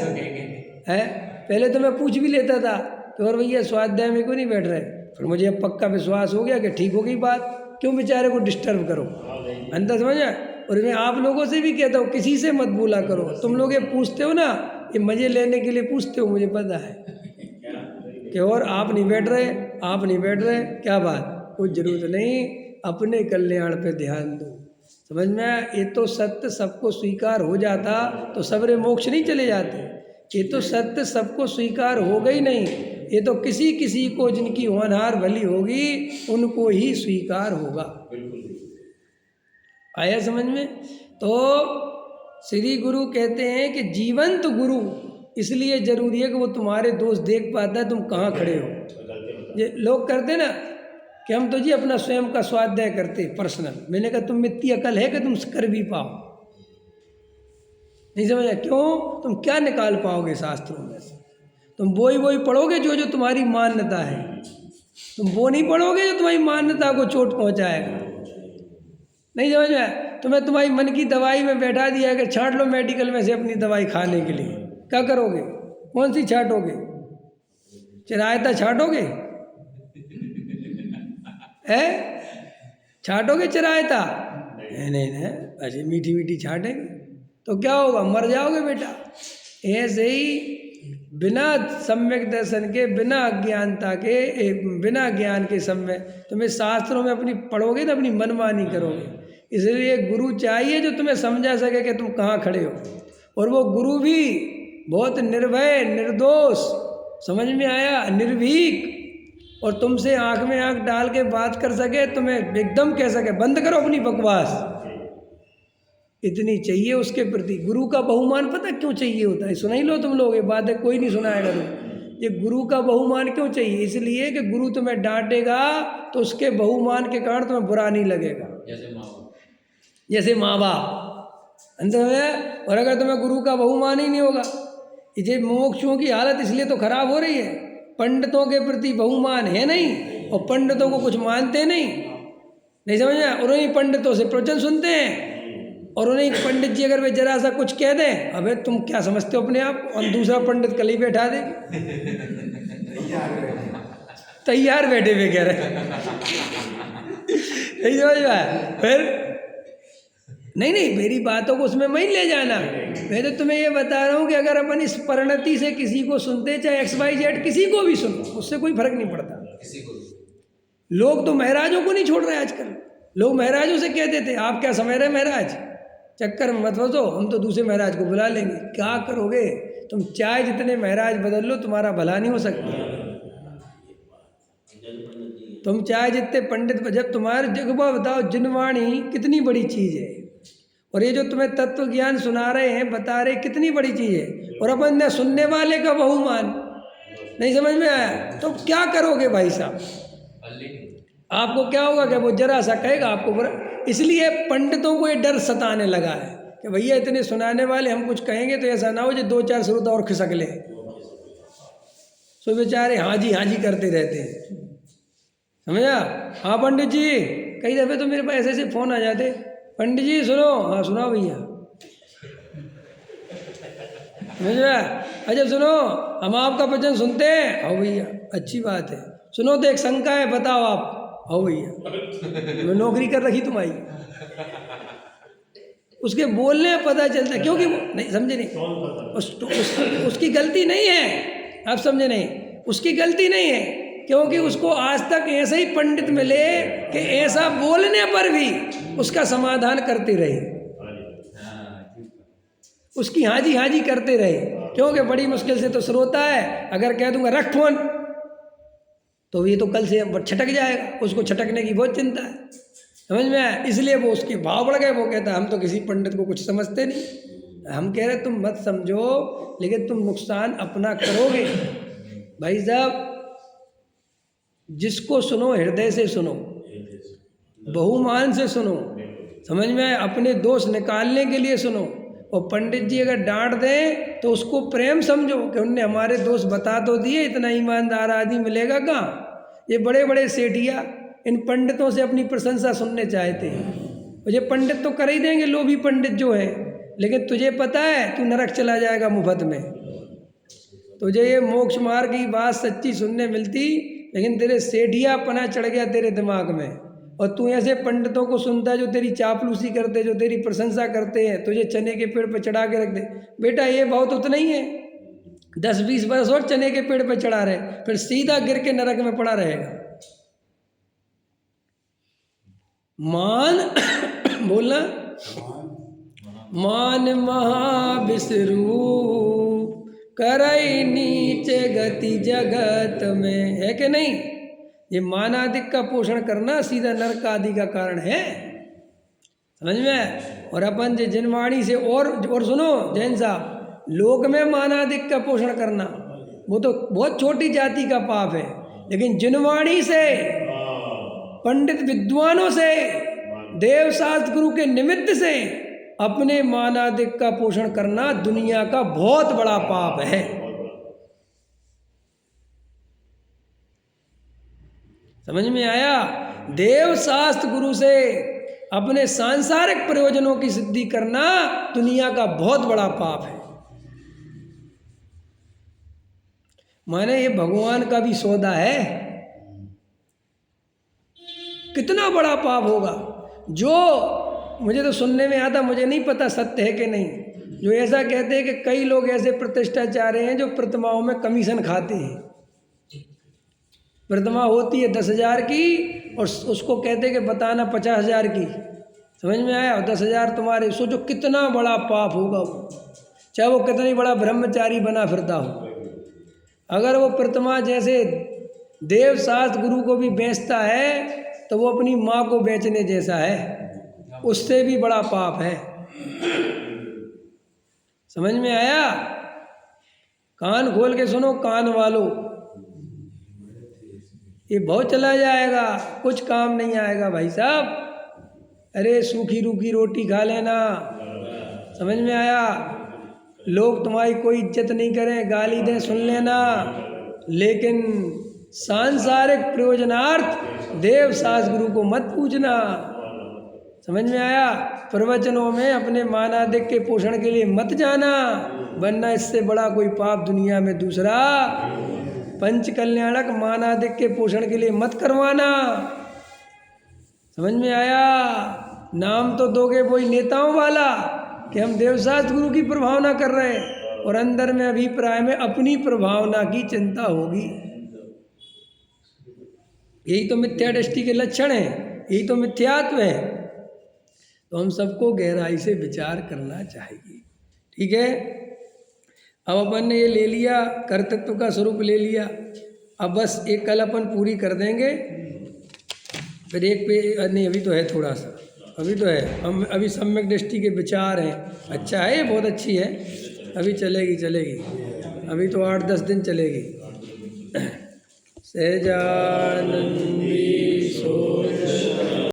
है। पहले तो मैं पूछ भी लेता था कि और भैया स्वाध्याय में क्यों नहीं बैठ रहे, फिर मुझे अब पक्का विश्वास हो गया कि ठीक हो गई बात, क्यों बेचारे को डिस्टर्ब करो, अंदर समझ आया। और मैं आप लोगों से भी कहता हूँ किसी से मत बोला करो। तुम लोग ये पूछते हो ना, ये मज़े लेने के लिए पूछते हो, मुझे पता है कि और आप नहीं बैठ रहे, आप नहीं बैठ रहे, क्या बात, कोई ज़रूरत नहीं, अपने कल्याण पे ध्यान दो। समझ में आया? ये तो सत्य सबको स्वीकार हो जाता तो सबरे मोक्ष नहीं चले जाते। ये तो सत्य सबको स्वीकार हो गई नहीं, ये तो किसी किसी को जिनकी होनहार भली होगी उनको ही स्वीकार होगा। आया समझ में? तो श्री गुरु कहते हैं कि जीवंत गुरु इसलिए जरूरी है कि वो तुम्हारे दोष देख पाता है तुम कहाँ खड़े हो। ये लोग करते ना कि हम तो जी अपना स्वयं का स्वाध्याय करते पर्सनल। मैंने कहा तुम में इतनी अकल है कि तुम कर भी पाओ? नहीं समझा? क्यों? तुम क्या निकाल पाओगे शास्त्रों में से? तुम वही पढ़ोगे जो जो तुम्हारी मान्यता है, तुम वो नहीं पढ़ोगे जो तुम्हारी मान्यता को चोट पहुंचाएगा। नहीं समझ में? तुम्हें तुम्हारी मन की दवाई में बैठा दिया कि छांट लो मेडिकल में से अपनी दवाई खाने के लिए, क्या करोगे? कौन सी छांटोगे? चिरायता छांटोगे? है छांटोगे चिरायता? नहीं, ऐसे मीठी मीठी छांटेंगे तो क्या होगा? मर जाओगे बेटा। ऐसे ही बिना सम्यक दर्शन के, बिना अज्ञानता के, बिना ज्ञान के समय तुम्हें शास्त्रों में अपनी पढ़ोगे तो अपनी मनमानी करोगे। इसलिए गुरु चाहिए जो तुम्हें समझा सके कि तुम कहाँ खड़े हो, और वो गुरु भी बहुत निर्भय निर्दोष, समझ में आया, निर्भीक, और तुमसे आंख में आंख डाल के बात कर सके, तुम्हें एकदम कह सके बंद करो अपनी बकवास, इतनी चाहिए उसके प्रति। गुरु का बहुमान पता क्यों चाहिए होता है? सुना ही लो तुम लोग, ये बातें कोई नहीं सुनाएगा तुम। ये गुरु का बहुमान क्यों चाहिए? इसलिए कि गुरु तुम्हें डांटेगा तो उसके बहुमान के कारण तुम्हें बुरा नहीं लगेगा, जैसे माँ बाप अंदर में। और अगर तुम्हें गुरु का बहुमान ही नहीं होगा, ये मोक्षों की हालत इसलिए तो खराब हो रही है। पंडितों के प्रति बहुमान है नहीं, और पंडितों को कुछ मानते नहीं समझ में? उन्हीं पंडितों से प्रवचन सुनते हैं, और उन्हें पंडित जी अगर वे जरा सा कुछ कह दें, अबे तुम क्या समझते हो अपने आप, और दूसरा पंडित कल ही बैठा दे तैयार बैठे हुए कह रहे नहीं समझ में? फिर नहीं मेरी बातों को उसमें मत ले जाना। मैं तो तुम्हें ये बता रहा हूँ कि अगर अपन इस परिणति से किसी को सुनते, चाहे XYZ किसी को भी सुनो, उससे कोई फर्क नहीं पड़ता। लोग तो महाराजों को नहीं छोड़ रहे आजकल। लोग महाराजों से कहते थे आप क्या समझ रहे महाराज, चक्कर में मत फंसो, हम तो दूसरे महाराज को बुला लेंगे। क्या करोगे तुम? चाहे जितने महाराज बदल लो तुम्हारा भला नहीं हो सकता। तुम चाहे जितने पंडित, जब तुम्हारे जगह बताओ जिनवाणी कितनी बड़ी चीज़ है, और ये जो तुम्हें तत्व ज्ञान सुना रहे हैं, बता रहे कितनी बड़ी चीज़ है, और अपन ने सुनने वाले का बहुमान नहीं समझ में आया तो क्या करोगे भाई साहब? आपको क्या होगा कि वो जरा सा कहेगा आपको बुरा। इसलिए पंडितों को ये डर सताने लगा है कि भैया इतने सुनाने वाले, हम कुछ कहेंगे तो ऐसा ना हो जो 2-4 श्रोता और खिसक ले, सो बेचारे हाँ जी करते रहते हैं। समझा? हाँ पंडित जी, कई दफ़े तो मेरे पास ऐसे फ़ोन आ जाते, पंडित जी सुनो। हाँ सुनाओ भैया। समझा? अच्छा सुनो, हम आपका वचन सुनते हैं। हाँ भैया, अच्छी बात है। सुनो तो एक शंका है, बताओ आप। हाँ भैया, मैं नौकरी कर रखी तुम्हारी। उसके बोलने में पता चलता है, क्योंकि वो नहीं समझे नहीं, उसकी गलती नहीं है, आप समझे नहीं, उसकी गलती नहीं है, क्योंकि उसको आज तक ऐसे ही पंडित मिले कि ऐसा बोलने पर भी उसका समाधान करते रहे, उसकी हाँ जी करते रहे। क्योंकि बड़ी मुश्किल से तो श्रोता है, अगर कह दूंगा रख फोन तो ये तो कल से छटक जाएगा, उसको छटकने की बहुत चिंता है। समझ में आया? इसलिए वो उसके भाव बढ़ गए। वो कहता हम तो किसी पंडित को कुछ समझते नहीं। हम कह रहे तुम मत समझो, लेकिन तुम नुकसान अपना करोगे। भाई साहब, जिसको सुनो हृदय से सुनो, बहुमान से सुनो, समझ में आए? अपने दोष निकालने के लिए सुनो। और पंडित जी अगर डांट दें तो उसको प्रेम समझो कि उनने हमारे दोष बता तो दिए, इतना ईमानदार आदमी मिलेगा कहाँ। ये बड़े बड़े सेठिया इन पंडितों से अपनी प्रशंसा सुनने चाहते हैं। मुझे पंडित तो कर ही देंगे, लोभी पंडित जो है, लेकिन तुझे पता है तू नरक चला जाएगा मुफ्त में। तुझे ये मोक्ष मार्ग की बात सच्ची सुनने मिलती, लेकिन तेरे सेठिया पना चढ़ गया तेरे दिमाग में, और तू ऐसे पंडितों को सुनता है जो तेरी चापलूसी करते, जो तेरी प्रशंसा करते हैं, तुझे चने के पेड़ पर चढ़ा के रख दे। बेटा ये बहुत उतना ही है, 10-20 वर्ष और चने के पेड़ पर चढ़ा रहे, फिर सीधा गिर के नरक में पड़ा रहेगा। मान बोलना मान महाविष्णु करई नीचे गति जगत में, है कि नहीं? ये मानादिक का पोषण करना सीधा नरक आदि का कारण है, समझ में? और अपन जो जनवाणी से और सुनो जैन साहब, लोक में मानादिक का पोषण करना वो तो बहुत छोटी जाति का पाप है, लेकिन जनवाणी से, पंडित विद्वानों से, देव शास्त्र गुरु के निमित्त से अपने मानादिक का पोषण करना दुनिया का बहुत बड़ा पाप है। समझ में आया? देव शास्त्र गुरु से अपने सांसारिक प्रयोजनों की सिद्धि करना दुनिया का बहुत बड़ा पाप है। माने ये भगवान का भी सौदा है, कितना बड़ा पाप होगा। जो मुझे तो सुनने में आता, मुझे नहीं पता सत्य है कि नहीं, जो ऐसा कहते हैं कि कई लोग ऐसे प्रतिष्ठाचार्य हैं जो प्रतिमाओं में कमीशन खाते हैं। प्रतिमा होती है 10,000 की और उसको कहते हैं कि बताना 50,000 की, समझ में आया? और 10,000 तुम्हारे, सोचो कितना बड़ा पाप होगा वो, चाहे वो कितनी बड़ा ब्रह्मचारी बना फिरता हो। अगर वो प्रतिमा जैसे देव शास्त्र गुरु को भी बेचता है तो वो अपनी माँ को बेचने जैसा है, उससे भी बड़ा पाप है। समझ में आया? कान खोल के सुनो कान वालों, ये बहुत चला जाएगा, कुछ काम नहीं आएगा भाई साहब। अरे सूखी रूखी रोटी खा लेना, समझ में आया? लोग तुम्हारी कोई इज्जत नहीं करें, गाली दें, सुन लेना, लेकिन सांसारिक प्रयोजनार्थ देव शास्त्र गुरु को मत पूछना। समझ में आया? प्रवचनों में अपने मानादिक के पोषण के लिए मत जाना, वरना इससे बड़ा कोई पाप दुनिया में दूसरा पंच कल्याणक मानादिक के पोषण के लिए मत करवाना। समझ में आया? नाम तो दोगे वही नेताओं वाला कि हम देवशास्त्र गुरु की प्रभावना कर रहे हैं, और अंदर में अभिप्राय में अपनी प्रभावना की चिंता होगी। यही तो मिथ्या दृष्टि के लक्षण हैं, यही तो मिथ्यात्व है। तो हम सबको गहराई से विचार करना चाहिए। ठीक है, अब अपन ने ये ले लिया, कर्तृत्व का स्वरूप ले लिया। अब बस एक कल अपन पूरी कर देंगे, फिर एक पे नहीं, अभी तो है थोड़ा सा, अभी तो है, हम अभी सम्यक दृष्टि के विचार हैं। अच्छा है, बहुत अच्छी है, अभी चलेगी, अभी तो 8-10 दिन चलेगी। सहजानंदी सो